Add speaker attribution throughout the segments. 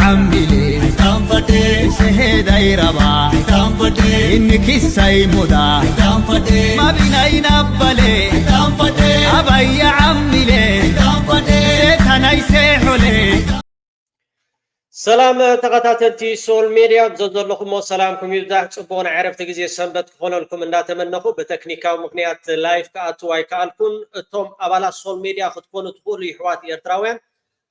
Speaker 1: عملي تنفتي سهدا يربا تنفتي إنك السيمودا تنفتي ما بينا ينبلي تنفتي أبي عملي تنفتي سيتنا يسيحولي
Speaker 2: سلام تقاتلتي سول ميديا بزود لكم سلامكم يبدأ تبون عرفت جزء سنبت كونوا لكم إن تمنحوا بتكنيكا ومقنيات لايف كأتواي كالكون توم أبلا سول ميديا خد كونوا تقولي حوات إيرتراوين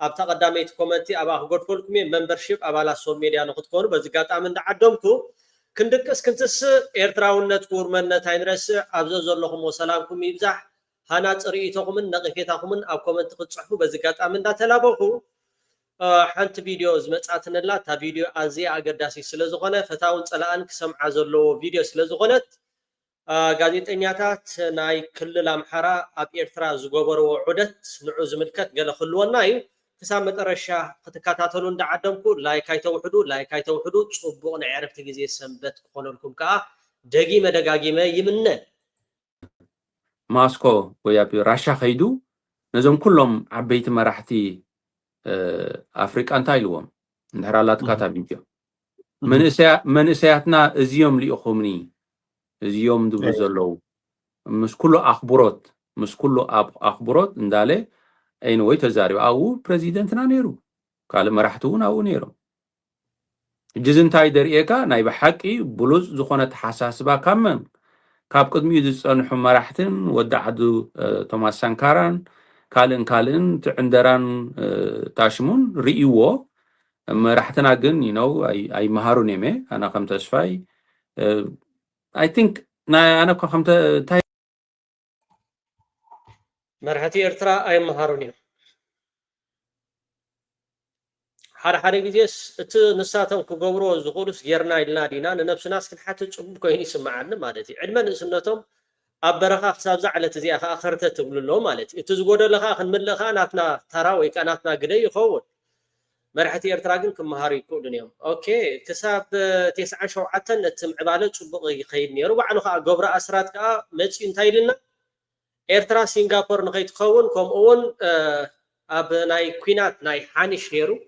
Speaker 2: أبتقدميت كومنتي أبا أقول لكم ممبرشيب أبلا سول ميديا ناخد كونوا بزقات أمن عدمكو كندكس كنتس إيرتراون نتكور من نتاينرس أبزود لكم سلامكم يبدأ هنات رئيتكم من نقفيتكم من أو كومنت قصحوا بزقات أمن تلابوه حنت فيديو زمصاتنا لا تا فيديو ازي اگداسي ስለዝኾነ ፈታውን ጸላአን ክሰምዓ ዘሎ ቪዲዮ ስለዝኾነት ጋዜጠኛታት ናይ ክልል አምሓራ ኣብ ኤርትራ ዝገበርዎ ዑደት ንዑ ዝምልከት ገለ ክልወና እዩ ክሳብ መጨረሻ ክትከታተሉ እንዳዓደምኩ ላይክ አይተውሕዱ ጽቡቕ ናይ ዕረፍቲ ግዜ ሰንበት ክኾነልኩም ከዓ ደጋጊመ ይምነ
Speaker 3: ማስኮ ወይ ኣብ ራሻ ኸይዱ ነዞም ኩሎም ዓበይቲ መራሕቲ أفريقيا أنتاي لوم نهرالات كاتب فيديو من إسياتنا زيوم ليأخمني زيوم دبلزلو مش كله أخبارات ندالة أين ويت زاريو أو بريزيدنتنا نيرو قال مرحتون أو نيرو جزن تاي دريكا نايب حقي بلوز زخونة حساس با كمان كاب قد ميدس أن حمرحتن ودعدو توماس سانكاران كالن عندران تاشمون ريو مرحتنا جن أي مهارون يمه أنا قمت أشفاي I think أنا قمت تاي
Speaker 2: مرحتي إرترا أي مهارون يم حار جيس نساتهم كجورو زغورس غيرنا إلنا دينا نفس الناس كن حتى تشوفوا كهني سمعنا مالتي علما إنسنتهم أبرخا حساب زعلت زي أخا آخرته تقول له مالت تزود لخا خن من لخا ناتنا ترى ويكاناتنا قدي يخون مرحتي إرتراجن كم مهاري كل اليوم أوكي كساب 9 شوعة نتم عبالة شبق يخيدني ربع نخا قبر أسرات كا متش انتهي لنا إرترا سنغافور نخيت خون كم أون أب ناي كوينات ناي حانش نيرو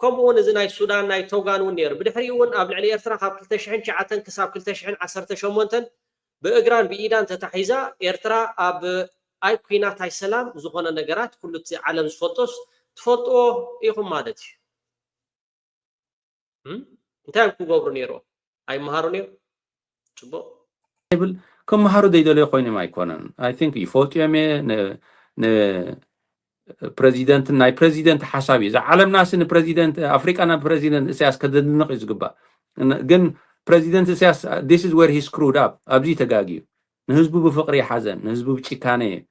Speaker 2: كم أون إذا ناي السودان ناي توغان ونير بدحري أون أب علي إرترا خاب كل تشحن شعة كساب كل تشحن 10 شومنتن بإجران بإيدان تتحيزا إرترا أب أي كوينات هاي سلام زغنا نجارات كل عالم فوتوس تفوتو يخم مادتي انت كو غبرنيرو أي مهارونيرو شبو
Speaker 3: كم مهارو ديدل يخويني ما يكونن I think يفوت يمي ن بريزيدنت ناي بريزيدنت حسابي إذا عالم ناس إن بريزيدنت أفريقيا أنا بريزيدنت سياس كده نقص جبا جن بريزيدنت سياس this is where he screwed up أبزي تجاجيو نهزبو بفقري حزن نهزبو بتشيكاني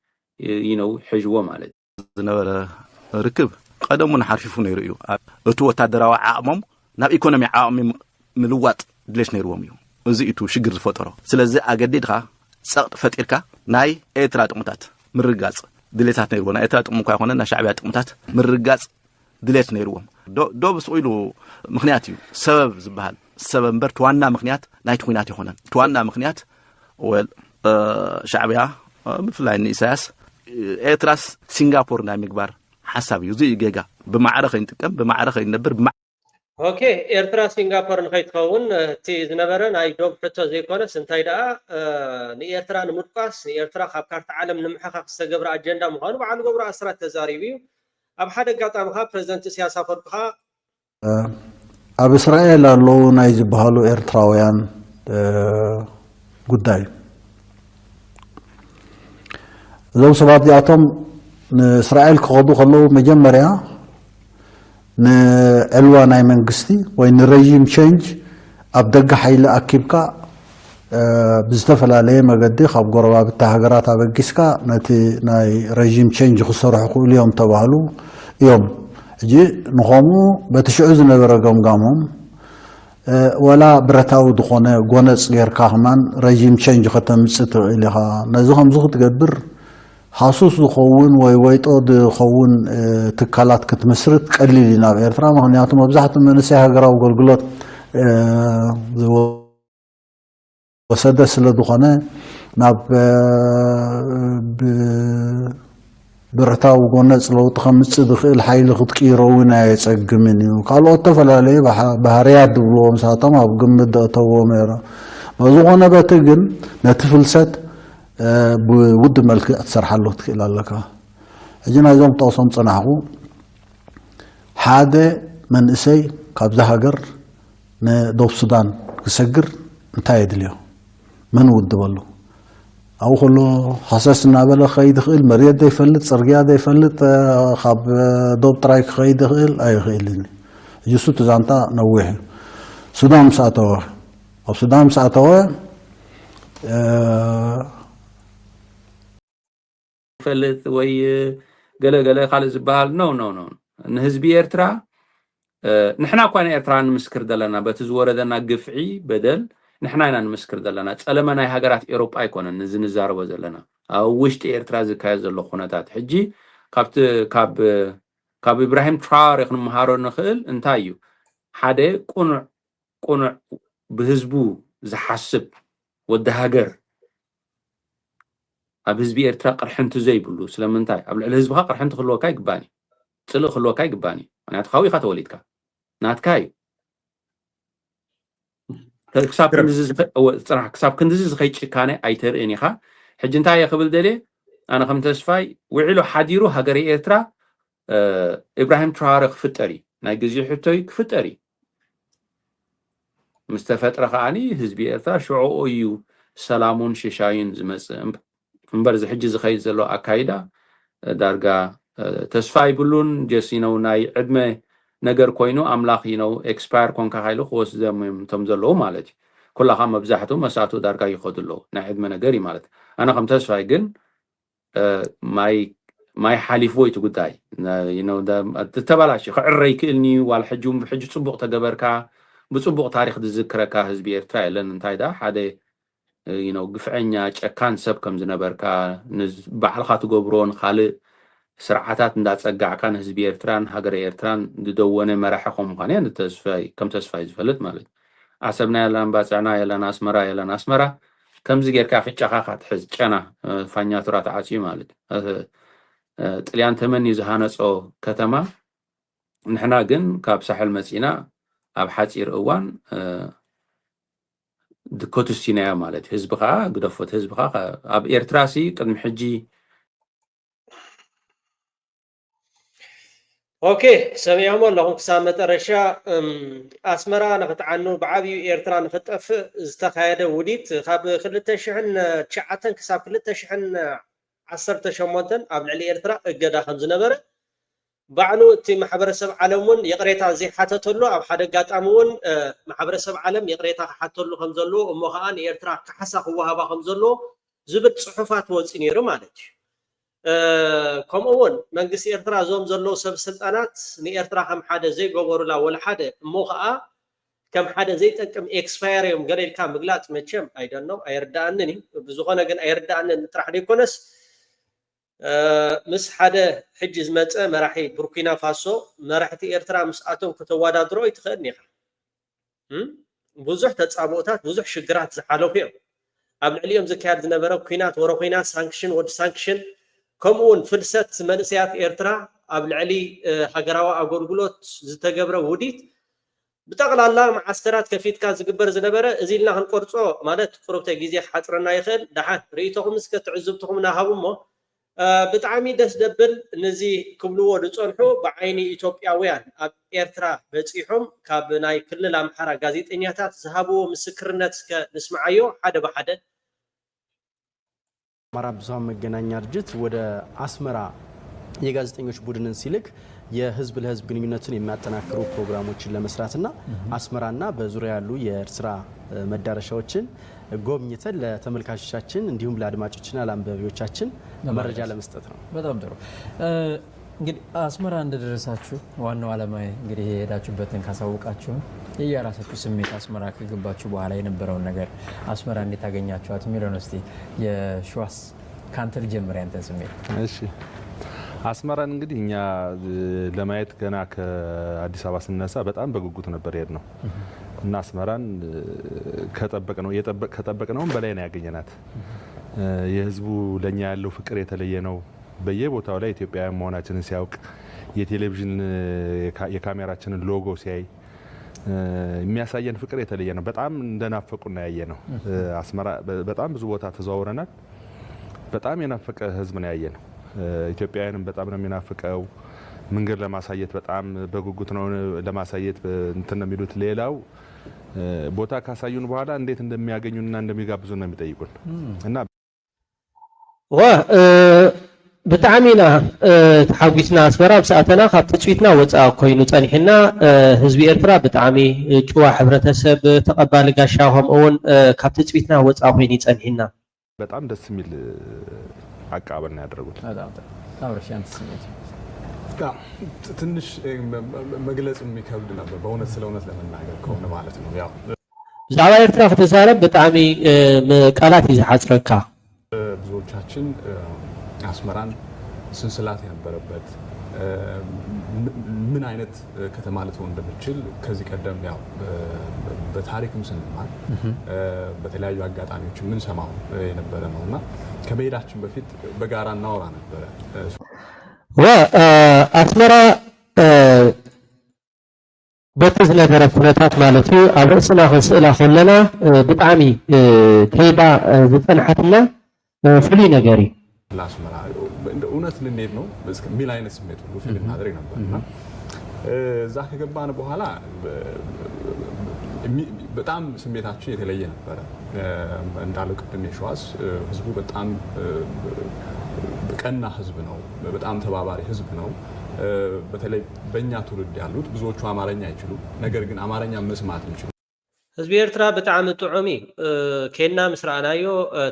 Speaker 3: حجوة مالت
Speaker 4: زنورة ركب قدمون حرفيفون يريو أتو تدروا عامم ناب إيكونومي عامم ملوات ليش نيروهم يو زي إتو شجر فترة سلزق أجددها سقط فتركا ناي إترات أمتات مرجعات دليتات نيرونا إترات أمك يكونن نشعبيات أمتات مرجعات دليت نيروهم دو بسويلو مخنياتيو سبب زبال سبب بر توانا مخنيات نايت خوينات يخونن توانا مخنيات ويل شعبيها بفلاي النساس إتراس سنغافور نامكبار حسب يزي جيجا بمعركة ينتقم بمعركة ينبر
Speaker 2: اوكي إرترا سنغافور نخيت خون تي زنبرن اي دوب حتى زي كونس انتي دا ني إرترا نمطقاس ني إرترا خاب كارت عالم نمحقق استجبر أجندة مخانو بعد قبر أسرات تزاريبيو أب حدا قاطع مخا بريزنت سياسة فرقها
Speaker 5: أب إسرائيل لو نايز بهالو إرتراويان قداي زو سبات يعطم إسرائيل كغضو خلو مجمريا نعلوى ناي منقستي وين الرجيم تشينج أبدق حيل أكيبكا بزتفل عليه مقدي خاب قربا بالتهجرات أبقسكا نتي ناي رجيم تشينج خسر حقوق اليوم تبعلو يوم جي نخامو بتشعوز نبرقم قامهم ولا برتاو دخونه قونس غير كاهمان رجيم تشينج ختم ستر إليها نزوهم زغط قدر حاسوس دخون ويطو دخون تكالات كتمسرت قليلنا بإرترا مهنياتهم وبزحت من نسيها قراو قلقلت وسدس لدخونه ناب برتاو قناص لو تخمس دخل حيل خطقيرونا يصقمن قالوا تفلالي بحريات دبلوم ساتم ابقمد اتو ميرا مزغونه بتجن نتفلسات بود ملك تسرحلو تكلالك اجينا يوم توصم صنعو حاده من اسي كابز هاجر ندوب السودان كسجر انتهى يدليو من ود والله او كله حساسنا بلا خيد خيل مريض ده يفلت صرقيا ده يفلت خاب دوب ترايك خيد خيل اي خيلني يسو تزانتا نوحي السودان مساتوه او السودان مساتوه
Speaker 3: فلت وي قال خالد زبال نو ان حزب ኤርትራ نحنا كون ኤርትራ نمسكر دلنا بتزوردنا قفعي بدل نحنا نمسكر دلنا ጸለመ ናይ ሃገራት ኤውሮጳ ኣይኮነን ንዝንዛረቦ ዘለና ኣብ ውሽጢ ኤርትራ ዝካየድ ዘሎ ኩነታት ሕጂ ካብ ኢብራሂም ትራወሬ ክንመሃሮ ንኽእል እንታይ እዩ ሓደ ቁኑዕ ብህዝቡ ዝሓስብ ወዲ ሃገር ኣብ ህዝቢ ኤርትራ ቅርሕንቲ ዘይብሉ ስለምንታይ ኣብ ልዕሊ ህዝብኻ ቅርሕንቲ ክህልወካ ይግባኒ ጽልእ ክህልወካ ይግባኒ ምክንያቱ ኻዊኻ ተወሊድካ ናትካ እዩ كساب كندز زخي ጭካኔ ኣይተርእን ኢኻ ሕጂ እንታይ ይኽብል ደለ ኣነ ከም ተስፋይ ውዕሉ ሓዲሩ ሃገር ኤርትራ ኢብራሂም ትራወሬ ክፍጠሪ ናይ ግዜ ሕቶይ ክፍጠሪ مستفطر خاني حزب ኤርትራ ሽዑ እዩ ሰላሙን ሽሻይን ዝመጽእ እምበር ዝሕጂ ዝኸይድ ዘሎ ኣካይዳ ዳርጋ ተስፋይ ብሉን ጀሲነው ናይ ዕድመ ነገር ኮይኑ ኣምላኽ ነው ኤክስፓየር ኮንካ ሃይሉ ኾስ ዘምም ተም ዘሎ ማለት ኩላኻ መብዛሕቱ መሳቱ ዳርጋ ይኸድሎ ናይ ዕድመ ነገር ማለት ኣነ ከም ተስፋይ ግን ማይ ሓሊፍ ወይ ትጉዳይ ነው ተተባላሽ ክዕረይ ክልኒ ዋል ሕጁም ብሕጁ ጽቡቕ ተገበርካ بصبغ تاريخ تذكرك حزب ኤርትራ يلن እንታይ ዳ ሓደ ግፍዐኛ ጨካን ሰብ ከም ዝነበርካ ባዕልኻ ትገብሮን ካልእ ስርዓታት እንዳጸጋዕካ ህዝቢ ኤርትራን ሃገር ኤርትራን ዝደወነ መራሕኹም ምዃነ ከም ተስፋይ ዝፈልጥ ማለት ኣሰብና ያለን ባጻና ያለን ኣስመራ ከምዚ ጌርካ ፍጫኻ ክትሕዝ ጨና ፋኛቱራ ተዓጺ ማለት ጥልያን ተመኒ ዝሃነጾ ከተማ ንሕና ግን ካብ ሳሕል መጺና ኣብ ሓጺር እዋን ድኮትስቲናያ ማለት ህዝብኻ ግደፈት ህዝብኻ ኣብ ኤርትራሲ ቅድሚ ሕጂ
Speaker 2: ኦኬ ሰሚዕሞ ኣለኹም ክሳብ መጨረሻ ኣስመራ ንኽትዓኑ ብዓብዩ ኤርትራ ንኽጠፍእ ዝተኻየደ ውዲት ካብ 2009 ክሳብ 2018 ኣብ ልዕሊ ኤርትራ እገዳ ከም ዝነበረ ባዕሉ እቲ ማሕበረሰብ ዓለምን የቅሬታ ዘይሓተተሉ ኣብ ሓደ ጋጣምውን ማሕበረሰብ ዓለም የቅሬታ ሓተሉ ከም ዘሎ እሞ ከዓ ንኤርትራ ካሕሳ ክወሃባ ከም ዘሎ ዝብል ጽሑፋት ወፂ ነይሩ ማለት እዩ ከምኡውን መንግስቲ ኤርትራ ዞም ዘሎ ሰብ ስልጣናት ንኤርትራ ከም ሓደ ዘይገበሩላ ወላ ሓደ እሞ ከዓ ከም ሓደ ዘይጠቅም ኤክስፓየር እዮም ገለልካ ምግላጽ መቸም ኣይደኖም ኣይርዳእንን ብዙኾነ ግን ኣይርዳእንን ጥራሕ ደይኮነስ مس حدا حجز متى مراحي بوركينا فاسو مراحتي إيرترا مسأتهم كتوادرو يتخدني بوزح تتصابوتات بوزح شجرات زحالو فيهم قبل اليوم زكار دنبرو كينات ورو كينات سانكشن ود سانكشن كمون فلسات منسيات إيرترا قبل علي هجراوا أقولقلوت زتجبرو وديت بتقل الله معسكرات كفيت كان زجبر زنبرة زيلنا هنقرصو مالت قربت جزية حطرنا يخل دحان ريتهم مسكت عزبتهم نهاومه بتعامي دس دبل نزي كبلو ودصنحو بعيني إثيوبياويان اب ኤርትራ በጽሖም ካብ ናይ ክልል ኣምሓራ ጋዜጠኛታት ዝሃብዎ ምስክርነት ከንስማዓዮ ሓደ በሓደ
Speaker 6: አማራ ብዙሃን መገናኛ ድርጅት ወደ አስመራ የጋዜጠኞች ቡድንን ሲልክ የህዝብ ለህዝብ ግንኙነትን የሚያጠናክሩ ፕሮግራሞችን ለመስራትና አስመራና በዙሪያ ያሉ የኤርትራ መዳረሻዎችን ጎብኝተን ለተመልካቾቻችን እንዲሁም ለአድማጮችና ለአንባቢዎቻችን መረጃ ለመስጠት ነው።
Speaker 7: በጣም ጥሩ። እንግዲህ አስመራ እንደደረሳችሁ ዋናው ዓላማ እንግዲህ የሄዳችሁበትን ካሳወቃችሁ የየራሳችሁ ስሜት አስመራ ከገባችሁ በኋላ የነበረውን ነገር አስመራ እንዴት አገኛችኋት የሚለውን እስቲ የሽዋስ ካንተ ልጀምር ያንተን ስሜት።
Speaker 8: እሺ አስመራን እንግዲህ እኛ ለማየት ገና ከአዲስ አበባ ስነሳ በጣም በጉጉት ነበር የሄድነው እና አስመራን ከጠበቅነው በላይ ነው ያገኘናት። የህዝቡ ለኛ ያለው ፍቅር የተለየ ነው። በየቦታው ላይ ኢትዮጵያውያን መሆናችንን ሲያውቅ የቴሌቪዥን የካሜራችንን ሎጎ ሲያይ የሚያሳየን ፍቅር የተለየ ነው። በጣም እንደናፈቁና ያየ ነው። አስመራ በጣም ብዙ ቦታ ተዘዋውረናል። በጣም የናፈቀ ህዝብ ነው ያየ ነው። ኢትዮጵያውያንም በጣም ነው የሚናፍቀው። መንገድ ለማሳየት በጣም በጉጉት ነው ለማሳየት እንትን ነው የሚሉት። ሌላው ቦታ ካሳዩን በኋላ እንዴት እንደሚያገኙና እንደሚጋብዙን ነው የሚጠይቁን እና
Speaker 2: ብጣዕሚና ተሓጒስና ኣስመራ ብሰኣተና ካብ ትፅቢትና ወፃእ ኮይኑ ፀኒሕና ህዝቢ ኤርትራ ብጣዕሚ ጭዋ ሕብረተሰብ ተቐባሊ ጋሻ ከምኡውን ካብ ትፅቢትና ወፃእ ኮይኑ ይፀኒሕና
Speaker 8: በጣም ደስ የሚል አቀባበል ነው ያደረጉት።
Speaker 9: ትንሽ መግለጽ የሚከብድ ነበር በእውነት ስለ እውነት ለመናገር ከሆነ ማለት ነው። ያው
Speaker 2: ብዛዕባ ኤርትራ ክትዛረብ ብጣዕሚ ቃላት እዩ ዝሓፅረካ።
Speaker 9: ብዙዎቻችን አስመራን ስንስላት የነበረበት ምን አይነት ከተማ ልትሆን እንደምትችል ከዚህ ቀደም ያው በታሪክም ስንማር በተለያዩ አጋጣሚዎች ምን ሰማው የነበረ ነውና ከመሄዳችን በፊት በጋራ እናወራ ነበረ።
Speaker 2: አስመራ በቲ ዝነበረ ኩነታት ማለት እዩ ኣብ ርእስና ክንስእላ ከለና ብጣዕሚ ከይዳ ዝፀንሐትና ፍሉይ ነገር እዩ።
Speaker 9: ለአስመራ እውነት ልንሄድ ነው ሚል አይነት ስሜት ሁሉ ፊል እናደርግ ነበርና እዛ ከገባን በኋላ በጣም ስሜታችን የተለየ ነበረ። እንዳለው ቅድም የሸዋስ ህዝቡ በጣም ቀና ህዝብ ነው። በጣም ተባባሪ ህዝብ ነው። በተለይ በእኛ ትውልድ ያሉት ብዙዎቹ አማርኛ አይችሉ፣ ነገር ግን አማርኛ መስማት ይችላሉ።
Speaker 2: ህዝቢ ኤርትራ ብጣዕሚ ጥዑም እዩ። ከና ምስ ረኣናዮ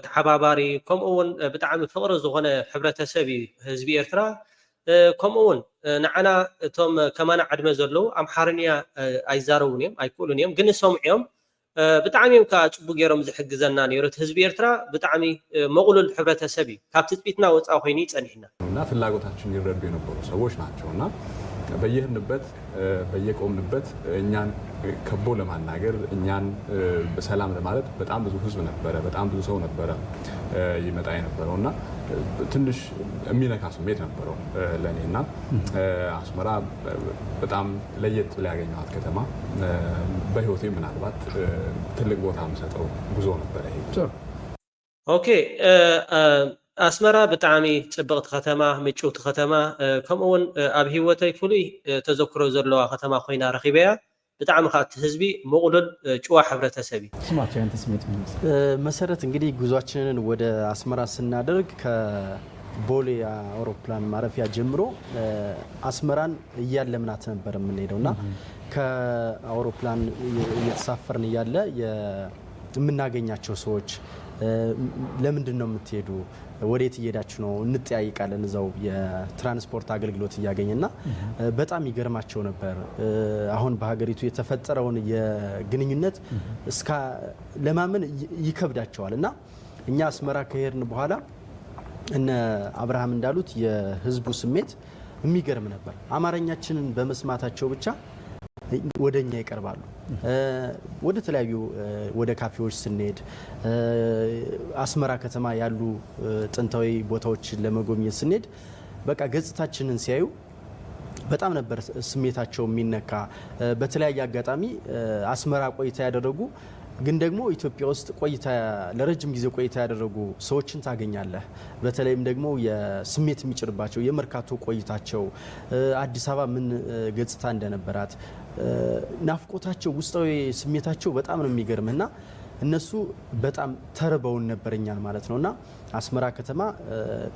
Speaker 2: ተሓባባሪ ከምኡውን ብጣዕሚ ፍቅሪ ዝኾነ ሕብረተሰብ እዩ ህዝቢ ኤርትራ። ከምኡውን ንዓና እቶም ከማና ዓድመ ዘለዉ ኣምሓርኛ ኣይዛረቡን እዮም ኣይክእሉን እዮም፣ ግን ሰምዑዮም ብጣዕሚ እዮም ከዓ ፅቡቅ ገይሮም ዝሕግዘና ነይሩ። ህዝቢ ኤርትራ ብጣዕሚ መቕሉል ሕብረተሰብ እዩ። ካብ ትፅቢትና ወፃኢ ኮይኑ ይፀኒሕና
Speaker 9: እና ፍላጎታችን ይረዱ የነበሩ ሰዎች ናቸውና በየህንበት በየቆምንበት እኛን ከቦ ለማናገር እኛን በሰላም ለማለት በጣም ብዙ ህዝብ ነበረ፣ በጣም ብዙ ሰው ነበረ ይመጣ የነበረውና ትንሽ የሚነካ ስሜት ነበረው ለኔና አስመራ በጣም ለየት ብላ ያገኘኋት ከተማ በህይወቴ ምናልባት ትልቅ ቦታ የምሰጠው ጉዞ ነበረ ይሄ።
Speaker 2: ኦኬ አስመራ ብጣዕሚ ፅብቕቲ ከተማ ምጩውቲ ከተማ ከምኡውን ኣብ ሂወተይ ፍሉይ ተዘክሮ ዘለዋ ከተማ ኮይና ረኺበያ። ብጣዕሚ ካብቲ ህዝቢ ምቑሉል ጭዋ ሕብረተሰብ እዩ።
Speaker 6: መሰረት እንግዲህ ጉዟችንን ወደ አስመራ ስናደርግ ከቦሌ አውሮፕላን ማረፊያ ጀምሮ አስመራን እያለምናት ነበር የምንሄደውና ከአውሮፕላን እየተሳፈርን እያለ የምናገኛቸው ሰዎች ለምንድን ነው የምትሄዱ? ወዴት እየሄዳችሁ ነው? እንጠያይቃለን እዛው የትራንስፖርት አገልግሎት እያገኘና በጣም ይገርማቸው ነበር። አሁን በሀገሪቱ የተፈጠረውን የግንኙነት እስከ ለማመን ይከብዳቸዋል እና እኛ አስመራ ከሄድን በኋላ እነ አብርሃም እንዳሉት የህዝቡ ስሜት የሚገርም ነበር። አማርኛችንን በመስማታቸው ብቻ ወደኛ ይቀርባሉ። ወደ ተለያዩ ወደ ካፌዎች ስንሄድ አስመራ ከተማ ያሉ ጥንታዊ ቦታዎችን ለመጎብኘት ስንሄድ በቃ ገጽታችንን ሲያዩ በጣም ነበር ስሜታቸው የሚነካ። በተለያየ አጋጣሚ አስመራ ቆይታ ያደረጉ ግን ደግሞ ኢትዮጵያ ውስጥ ቆይታ ለረጅም ጊዜ ቆይታ ያደረጉ ሰዎችን ታገኛለህ። በተለይም ደግሞ የስሜት የሚጭርባቸው የመርካቶ ቆይታቸው አዲስ አበባ ምን ገጽታ እንደነበራት ናፍቆታቸው ውስጣዊ ስሜታቸው በጣም ነው የሚገርምና እነሱ በጣም ተርበውን ነበር እኛን ማለት ነውና አስመራ ከተማ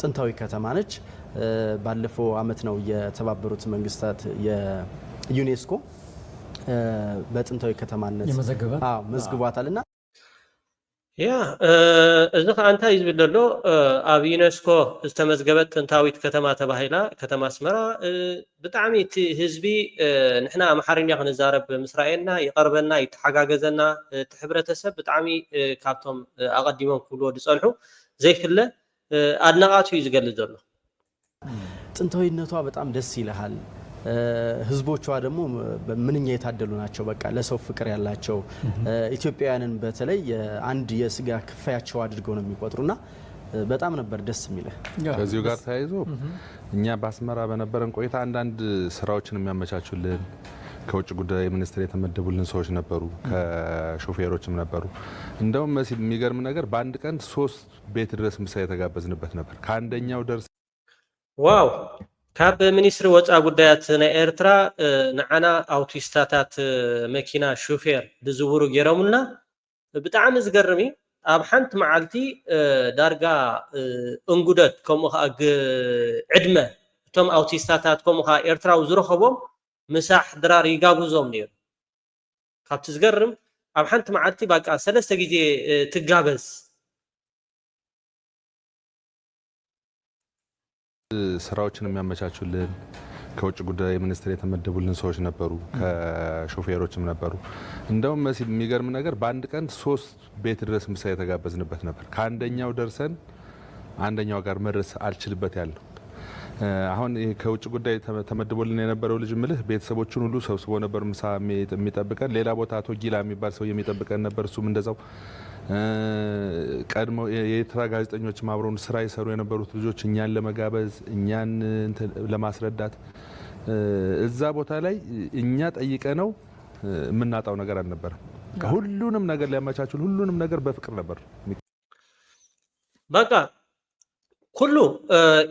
Speaker 6: ጥንታዊ ከተማ ነች። ባለፈው አመት ነው የተባበሩት መንግስታት የዩኔስኮ በጥንታዊ ከተማነት መዝግቧታልና
Speaker 2: ያ እዚ ከዓ እንታይ እዩ ዝብል ዘሎ ኣብ ዩኔስኮ ዝተመዝገበት ጥንታዊት ከተማ ተባሂላ ከተማ አስመራ ብጣዕሚ እቲ ህዝቢ ንሕና ኣምሓርኛ ክንዛረብ ምስ ረኣየና ይቐርበና ይተሓጋገዘና እቲ ሕብረተሰብ ብጣዕሚ ካብቶም ኣቐዲሞም ክብልዎ ዝፀንሑ ዘይፍለ ኣድናቃቱ እዩ ዝገልጽ ዘሎ።
Speaker 6: ጥንታዊነቷ በጣም ደስ ይልሃል። ህዝቦቿ ደግሞ ምንኛ የታደሉ ናቸው። በቃ ለሰው ፍቅር ያላቸው ኢትዮጵያውያንን በተለይ አንድ የስጋ ክፋያቸው አድርገው ነው የሚቆጥሩና በጣም ነበር ደስ የሚለው።
Speaker 8: ከዚሁ ጋር ተያይዞ እኛ በአስመራ በነበረን ቆይታ አንዳንድ ስራዎችን የሚያመቻቹልን ከውጭ ጉዳይ ሚኒስቴር የተመደቡልን ሰዎች ነበሩ፣ ከሾፌሮችም ነበሩ። እንደውም የሚገርም ነገር በአንድ ቀን 3 ቤት ድረስ ምሳ የተጋበዝንበት ነበር። ከአንደኛው ደርስ
Speaker 2: ዋው ካብ ሚኒስትሪ ወፃኢ ጉዳያት ናይ ኤርትራ ንዓና አውቲስታታት መኪና ሾፌር ብዝውሩ ገይሮምና ብጣዕሚ ዝገርም እዩ። ኣብ ሓንቲ መዓልቲ ዳርጋ እንጉደት ከምኡ ከዓ ዕድመ እቶም አውቲስታታት ከምኡ ከዓ ኤርትራዊ ዝረኸቦም ምሳሕ ድራር ይጋብዞም ነይሩ። ካብቲ ዝገርም ኣብ ሓንቲ መዓልቲ በቃ 3 ግዜ ትጋበዝ።
Speaker 8: ስራዎችን የሚያመቻቹልን ከውጭ ጉዳይ ሚኒስቴር የተመደቡልን ሰዎች ነበሩ፣ ከሾፌሮችም ነበሩ። እንደውም የሚገርም ነገር በአንድ ቀን 3 ቤት ድረስ ምሳ የተጋበዝንበት ነበር። ከአንደኛው ደርሰን አንደኛው ጋር መድረስ አልችልበት ያለው አሁን ከውጭ ጉዳይ ተመድቦልን የነበረው ልጅ ምልህ ቤተሰቦቹን ሁሉ ሰብስቦ ነበር ምሳ የሚጠብቀን። ሌላ ቦታ አቶ ጊላ የሚባል ሰው የሚጠብቀን ነበር። እሱም እንደዛው ቀድሞ የኤርትራ ጋዜጠኞች አብረውን ስራ ይሰሩ የነበሩት ልጆች እኛን ለመጋበዝ እኛን ለማስረዳት እዛ ቦታ ላይ እኛ ጠይቀ ነው የምናጣው ነገር አልነበረም። ሁሉንም ነገር ሊያመቻቹን ሁሉንም ነገር በፍቅር ነበር።
Speaker 2: በቃ ኩሉ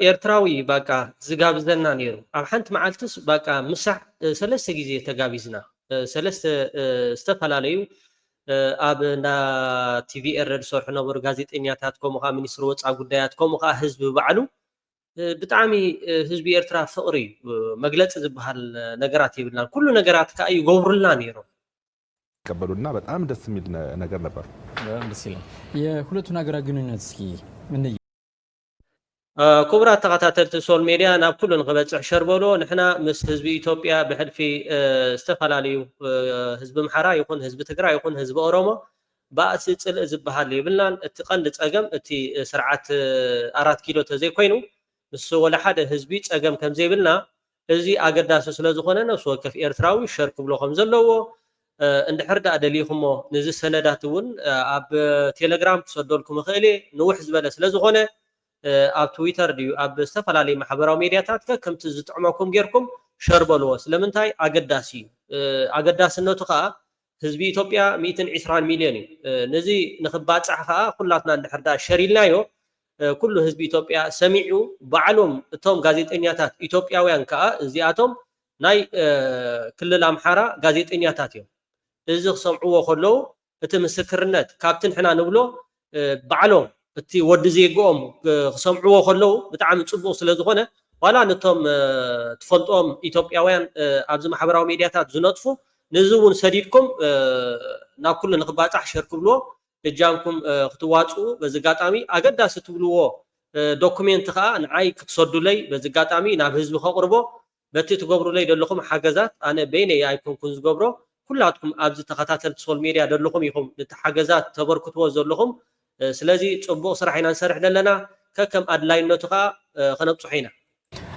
Speaker 2: ኤርትራዊ በቃ ዝጋብዘና ነይሩ። ኣብ ሓንቲ መዓልትስ በቃ ምሳሕ 3 ግዜ ተጋቢዝና 3 ዝተፈላለዩ ኣብ ና ቲቪኤር ዝሰርሑ ነበሩ ጋዜጠኛታት ከምኡ ከዓ ሚኒስትሪ ወፃኢ ጉዳያት ከምኡ ከዓ ህዝቢ ባዕሉ ብጣዕሚ ህዝቢ ኤርትራ ፍቅሪ መግለጽ ዝበሃል ነገራት ይብልና ኩሉ ነገራት ከዓ ይገብሩልና ነይሮም።
Speaker 8: ቀበሉና በጣም ደስ የሚል ነገር ነበር።
Speaker 7: በጣም ደስ ይላል። የሁለቱን ሀገራት ግንኙነት እስኪ ምን
Speaker 2: ክቡራት ተኸታተልቲ ሶል ሚድያ ናብ ኩሉ ንክበፅሕ ሸርበሎ ንሕና ምስ ህዝቢ ኢትዮጵያ ብሕልፊ ዝተፈላለዩ ህዝቢ ምሓራ ይኹን ህዝቢ ትግራይ ይኹን ህዝቢ ኦሮሞ ባእሲ ፅልእ ዝበሃል ይብልናን እቲ ቀንዲ ፀገም እቲ ስርዓት 4 ኪሎ ተዘይኮይኑ ንሱ ወላ ሓደ ህዝቢ ፀገም ከም ዘይብልና እዚ ኣገዳሲ ስለ ዝኾነ ነፍሲ ወከፍ ኤርትራዊ ሸር ክብሎ ከም ዘለዎ እንድሕር ዳ ደሊኹሞ ነዚ ሰነዳት እውን ኣብ ቴሌግራም ክሰደልኩም ክእለ ንውሕ ዝበለ ስለ ዝኾነ ኣብ ትዊተር ድዩ ኣብ ዝተፈላለዩ ማሕበራዊ ሚድያታት ከምቲ ዝጥዕመኩም ጌርኩም ሸር በልዎ። ስለምንታይ ኣገዳሲ ኣገዳስነቱ ከዓ ህዝቢ ኢትዮጵያ 120 ሚልዮን እዩ። ነዚ ንክባፅሕ ከዓ ኩላትና እንድሕር ዳ ሸር ኢልናዮ ኩሉ ህዝቢ ኢትዮጵያ ሰሚዑ ባዕሎም እቶም ጋዜጠኛታት ኢትዮጵያውያን ከዓ እዚኣቶም ናይ ክልል ኣምሓራ ጋዜጠኛታት እዮም። እዚ ክሰምዕዎ ከለዉ እቲ ምስክርነት ካብቲ ንሕና ንብሎ ባዕሎም እቲ ወዲ ዜግኦም ክሰምዕዎ ከለዉ ብጣዕሚ ፅቡቅ ስለ ዝኾነ ዋላ ነቶም ትፈልጦም ኢትዮጵያውያን ኣብዚ ማሕበራዊ ሚድያታት ዝነጥፉ ነዚ እውን ሰዲድኩም ናብ ኩሉ ንክባፃሕ ሸር ክብልዎ እጃምኩም ክትዋፅኡ በዚ ኣጋጣሚ ኣገዳሲ ትብልዎ ዶኩሜንት ከዓ ንዓይ ክትሰዱለይ በዚ ኣጋጣሚ ናብ ህዝቢ ከቅርቦ በቲ ትገብሩለይ ዘለኹም ሓገዛት ኣነ በይነይ ኣይኮንኩን ዝገብሮ ኩላትኩም ኣብዚ ተኸታተልቲ ሶል ሚድያ ዘለኹም ኢኹም ነቲ ሓገዛት ተበርክትዎ ዘለኹም። ስለዚ ጽቡቅ ስራሕ ኢና እንሰርሕ ዘለና ከከም አድላይነቱ ከዓ ከነጽሑ ኢና።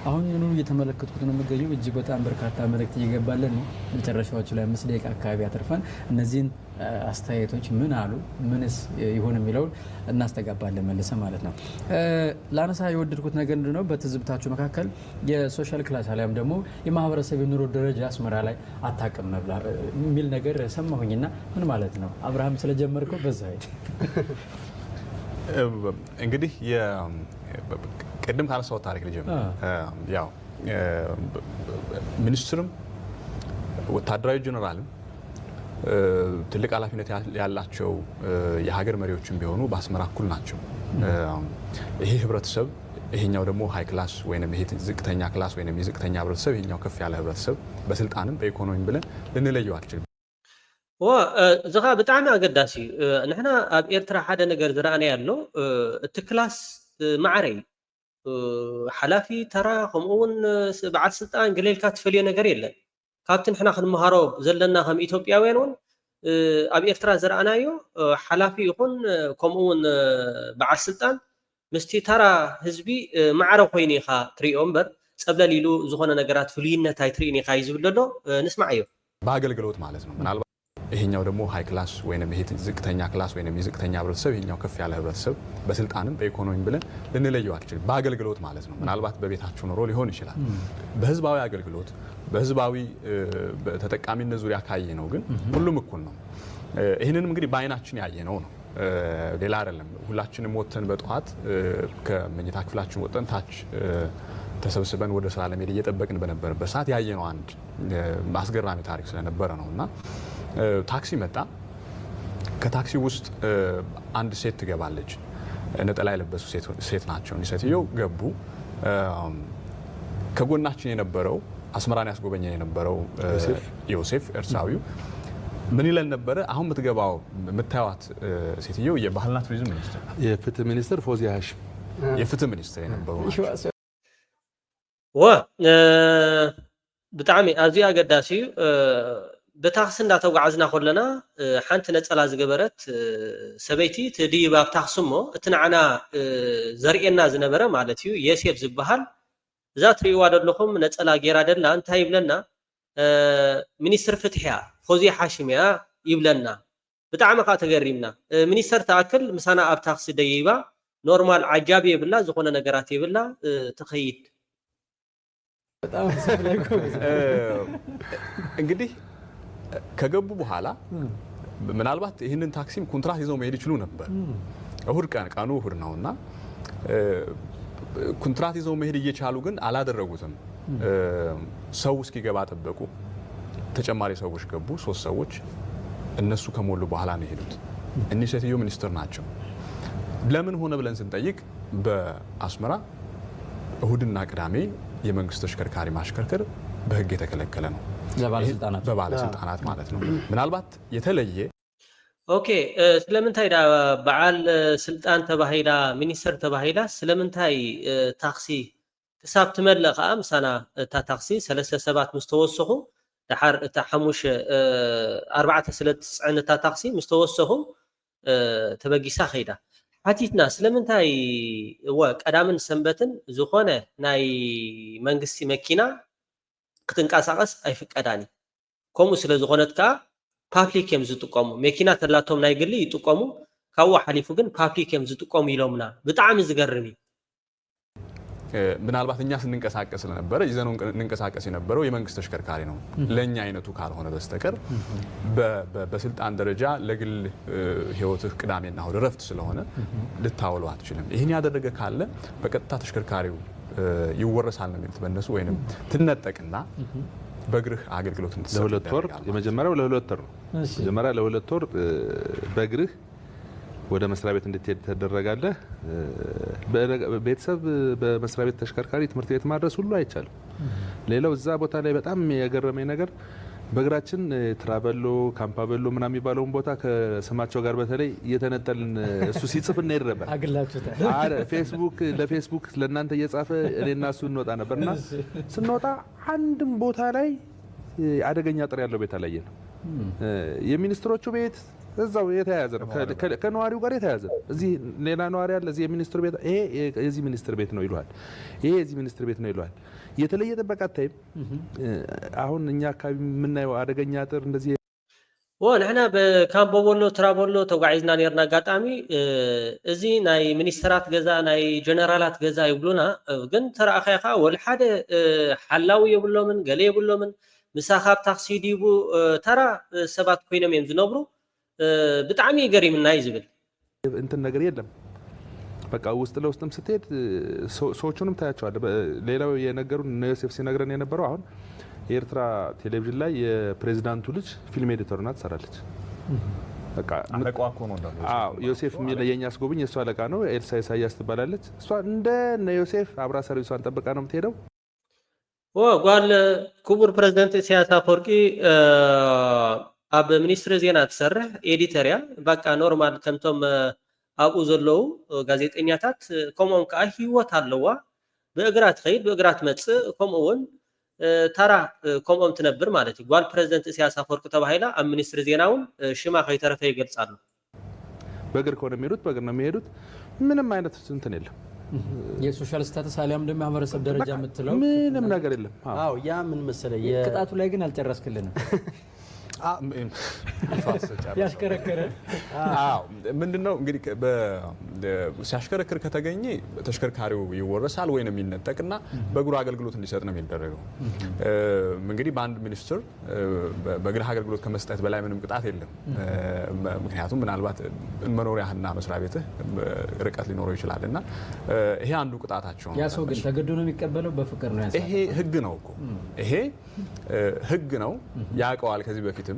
Speaker 7: አሁን ምኑ እየተመለከትኩት ነው የምገኘው። እጅግ በጣም በርካታ መልእክት እየገባለን ነው። መጨረሻዎቹ ላይ 5 ደቂቃ አካባቢ አትርፈን እነዚህን አስተያየቶች ምን አሉ ምንስ ይሆን የሚለውን እናስተጋባለን መልሰ ማለት ነው። ላነሳ የወደድኩት ነገር እንደሆነ በትዝብታችሁ መካከል የሶሻል ክላስ አሊያም ደግሞ የማህበረሰብ የኑሮ ደረጃ አስመራ ላይ አታውቅም ነበር የሚል ነገር ሰማሁኝና ምን ማለት ነው? አብርሃም ስለጀመርከው በዛ አይደል?
Speaker 9: እንግዲህ ቅድም ካነሳው ታሪክ ልጀምር። ያው ሚኒስትሩም ወታደራዊ ጀነራልም ትልቅ ኃላፊነት ያላቸው የሀገር መሪዎችም ቢሆኑ በአስመራ እኩል ናቸው። ይሄ ህብረተሰብ ይሄኛው ደግሞ ሃይ ክላስ ወይንም ይሄ ዝቅተኛ ክላስ ወይንም የዝቅተኛ ህብረተሰብ ይሄኛው ከፍ ያለ ህብረተሰብ በስልጣንም በኢኮኖሚም ብለን ልንለየው አልችልም።
Speaker 2: ዝኻ ብጣዕሚ አገዳሲ ንሕና ኣብ ኤርትራ ሓደ ነገር ዝረኣና ያሎ እቲ ክላስ ማዕረይ ሓላፊ ተራ ከምኡውን በዓል ስልጣን ገሌልካ ትፈልዮ ነገር የለን። ካብቲ ንሕና ክንመሃሮ ዘለና ከም ኢትዮጵያውያን እውን ኣብ ኤርትራ ዝረኣናዮ ሓላፊ ይኹን ከምኡውን በዓል ስልጣን ምስቲ ተራ ህዝቢ ማዕረ ኮይኑ ኢኻ ትሪኦ እምበር ፀብለል ኢሉ ዝኾነ ነገራት ፍሉይነት ኣይትርኢን ኢኻ እዩ ዝብል ዘሎ ንስማዕ እዮ።
Speaker 9: በአገልግሎት ማለት ነው። ምናልባት ይሄኛው ደግሞ ሃይ ክላስ ወይንም ይሄ ዝቅተኛ ክላስ ወይንም የዝቅተኛ ህብረተሰብ ይሄኛው ከፍ ያለ ህብረተሰብ በስልጣንም በኢኮኖሚም ብለን ልንለየው አልችልም። በአገልግሎት ማለት ነው። ምናልባት በቤታችሁ ኑሮ ሊሆን ይችላል። በህዝባዊ አገልግሎት በህዝባዊ ተጠቃሚነት ዙሪያ ካየ ነው ግን ሁሉም እኩል ነው። ይህንንም እንግዲህ በአይናችን ያየ ነው ነው ሌላ አይደለም። ሁላችንም ወጥተን በጠዋት ከመኝታ ክፍላችን ወጥተን ታች ተሰብስበን ወደ ስራ ለመሄድ እየጠበቅን በነበረበት ሰዓት ያየነው አንድ አስገራሚ ታሪክ ስለነበረ ነውና ታክሲ መጣ። ከታክሲ ውስጥ አንድ ሴት ትገባለች። ነጠላ የለበሱ ሴት ናቸው። እኒህ ሴትየው ገቡ። ከጎናችን የነበረው አስመራን ያስጎበኘን የነበረው ዮሴፍ ኤርትራዊው ምን ይለን ነበረ? አሁን የምትገባው የምታዩት ሴትየው የባህልና ቱሪዝም ሚኒስትር
Speaker 8: የፍትህ ሚኒስትር ፎዚያ ሃሽም
Speaker 9: የፍትህ ሚኒስትር የነበሩ ናቸው።
Speaker 2: ብጣዕሚ ኣዝዩ ኣገዳሲ እዩ። ብታክሲ እንዳተጓዓዝና ከለና ሓንቲ ነፀላ ዝገበረት ሰበይቲ ትድይብ ኣብ ታክሲ እሞ እቲ ንዓና ዘርእየና ዝነበረ ማለት እዩ የሴፍ ዝበሃል እዛ ትርእይዋ ዘለኹም ነፀላ ጌራ ደላ እንታይ ይብለና ሚኒስትር ፍትሕ እያ ፎዚያ ሃሽም እያ ይብለና። ብጣዕሚ ከዓ ተገሪምና። ሚኒስተር ተኣክል ምሳና ኣብ ታክሲ ደይባ ኖርማል ዓጃቢ የብላ ዝኾነ ነገራት የብላ ትኸይድ።
Speaker 9: እንግዲህ ከገቡ በኋላ ምናልባት ይህንን ታክሲም ኮንትራት ይዘው መሄድ ይችሉ ነበር። እሁድ ቀኑ እሁድ ነውና ኮንትራት ይዘው መሄድ እየቻሉ ግን አላደረጉትም። ሰው እስኪገባ ጠበቁ። ተጨማሪ ሰዎች ገቡ፣ 3 ሰዎች። እነሱ ከሞሉ በኋላ ነው የሄዱት። እኒህ ሴትዮ ሚኒስትር ናቸው። ለምን ሆነ ብለን ስንጠይቅ በአስመራ እሁድና ቅዳሜ የመንግስት ተሽከርካሪ ማሽከርከር በህግ የተከለከለ ነው። በባለስልጣናት ማለት ነው። ምናልባት የተለየ
Speaker 2: ኦኬ ስለምንታይ ዳ በዓል ስልጣን ተባሂላ ሚኒስተር ተባሂላ ስለምንታይ ታክሲ ክሳብ ትመለእ ከዓ ምሳና እታ ታክሲ 3 ሰባት ምስ ተወሰኹ ድሓር እታ 4 ስለ ትፅዕን እታ ታክሲ ምስ ተወሰኹ ተበጊሳ ኸይዳ ሓቲትና ስለምንታይ ቀዳምን ሰንበትን ዝኾነ ናይ መንግስቲ መኪና ክትንቀሳቀስ ኣይፍቀዳኒ ከምኡ ስለ ዝኾነት ከዓ ፓብሊክ እዮም ዝጥቀሙ መኪና ተላቶም ናይ ግሊ ይጥቀሙ ካብኡ ሓሊፉ ግን ፓብሊክ እዮም ዝጥቀሙ ኢሎምና ብጣዕሚ ዝገርም እዩ።
Speaker 9: ምናልባት እኛ ስንንቀሳቀስ ስለነበረ ይዘነው እንንቀሳቀስ የነበረው የመንግስት ተሽከርካሪ ነው። ለኛ አይነቱ ካልሆነ በስተቀር በስልጣን ደረጃ ለግል ህይወትህ ቅዳሜና እሁድ ረፍት ስለሆነ ልታውሉ አትችልም። ይሄን ያደረገ ካለ በቀጥታ ተሽከርካሪው ይወረሳል ነው የሚሉት በእነሱ ወይንም ትነጠቅና በእግርህ አገልግሎት እንድትሰጥ
Speaker 8: ለሁለት ወር የመጀመሪያው ለሁለት ወር ነው። መጀመሪያ ለሁለት ወር በእግርህ ወደ መስሪያ ቤት እንድትሄድ ተደረጋለህ። ቤተሰብ በመስሪያ ቤት ተሽከርካሪ ትምህርት ቤት ማድረስ ሁሉ አይቻልም። ሌላው እዛ ቦታ ላይ በጣም የገረመኝ ነገር በእግራችን ትራቨሎ ካምፓቬሎ ምናምን የሚባለውን ቦታ ከስማቸው ጋር በተለይ እየተነጠልን እሱ ሲጽፍ እንሄድ ነበር። አረ ለፌስቡክ ለእናንተ እየጻፈ እኔና እሱ እንወጣ ነበርና ስንወጣ አንድም ቦታ ላይ አደገኛ ጥሪ ያለው ቤት አላየንም። የሚኒስትሮቹ ቤት እዛው የተያያዘ ነው፣ ከነዋሪው ጋር የተያያዘ ነው። እዚህ ሌላ ነዋሪ አለ፣ እዚህ የሚኒስትር ቤት ይሄ የዚህ ሚኒስትር ቤት ነው ይሏል፣ ይሄ የዚህ ሚኒስትር ቤት ነው ይሏል። የተለየ ጥበቃ ታይም አሁን እኛ አካባቢ የምናየው አደገኛ ጥር እንደዚህ
Speaker 2: ንሕና በካምቦቦሎ ትራቦሎ ተጓዒዝና ነርና አጋጣሚ እዚ ናይ ሚኒስትራት ገዛ ናይ ጀነራላት ገዛ ይብሉና ግን ተረኣኸኻ ወል ሓደ ሓላዊ የብሎምን ገለ የብሎምን ምሳኻ ኣብ ታክሲ ዲቡ ተራ ሰባት ኮይኖም እዮም ዝነብሩ ብጣዕሚ ገሪምና ይዝብል
Speaker 8: እንትን ነገር የለም። በቃ ውስጥ ለውስጥም ስትሄድ ሰዎቹንም ታያቸዋለህ። ሌላው የነገሩን ዮሴፍ ሲነግረን የነበረው አሁን የኤርትራ ቴሌቪዥን ላይ የፕሬዚዳንቱ ልጅ ፊልም ኤዲተር ናት ትሰራለች። በቃ
Speaker 9: አለቃዋ እኮ ነው እንዳለው።
Speaker 8: አዎ ዮሴፍ የኛ አስጎብኝ የሷ አለቃ ነው። ኤልሳ ኢሳያስ ትባላለች። እሷ እንደ ዮሴፍ አብራ ሰርቪሷን ጠብቃ ነው የምትሄደው።
Speaker 2: ጓል ክቡር ፕሬዚደንት ኢሳያስ አፈወርቂ ኣብ ሚኒስትሪ ዜና ትሰርሕ ኤዲተር እያ። በቃ ኖርማል ከምቶም ኣብኡ ዘለዉ ጋዜጠኛታት ከምኦም ከዓ ሂወት ኣለዋ። ብእግራ ትኸይድ ብእግራ ትመፅእ ከምኡ እውን ተራ ከምኦም ትነብር ማለት እዩ። ጓል ፕሬዚደንት ኢሳያስ አፈወርቂ ተባሂላ ኣብ ሚኒስትሪ ዜና እውን ሽማ ከይተረፈ ይገልጻሉ።
Speaker 8: በእግር ከሆነ የሚሄዱት በእግር ነው የሚሄዱት። ምንም አይነት እንትን የለም።
Speaker 7: የሶሻል ስታተስ አሊያም ደግሞ ማህበረሰብ ደረጃ የምትለው
Speaker 8: ምንም ነገር የለም።
Speaker 6: አዎ ያ ምን መሰለ
Speaker 7: ቅጣቱ ላይ ግን አልጨረስክልንም። ያሽከረከረ
Speaker 9: ምንድነው እንግዲህ ሲያሽከረክር ከተገኘ ተሽከርካሪው ይወረሳል ወይንም ይነጠቅና በእግሩ አገልግሎት እንዲሰጥ ነው የሚደረገው። እንግዲህ በአንድ ሚኒስትር በእግር አገልግሎት ከመስጠት በላይ ምንም ቅጣት የለም። ምክንያቱም ምናልባት መኖሪያህና መስሪያ ቤትህ ርቀት ሊኖረው ይችላልና ይሄ አንዱ ቅጣታቸው ነው።
Speaker 7: ያ ሰው ግን ተገዶ ነው የሚቀበለው በፍቅር ነው ያሳየው።
Speaker 9: ይሄ ህግ ነው እኮ ይሄ ህግ ነው ያውቀዋል። ከዚህ በፊትም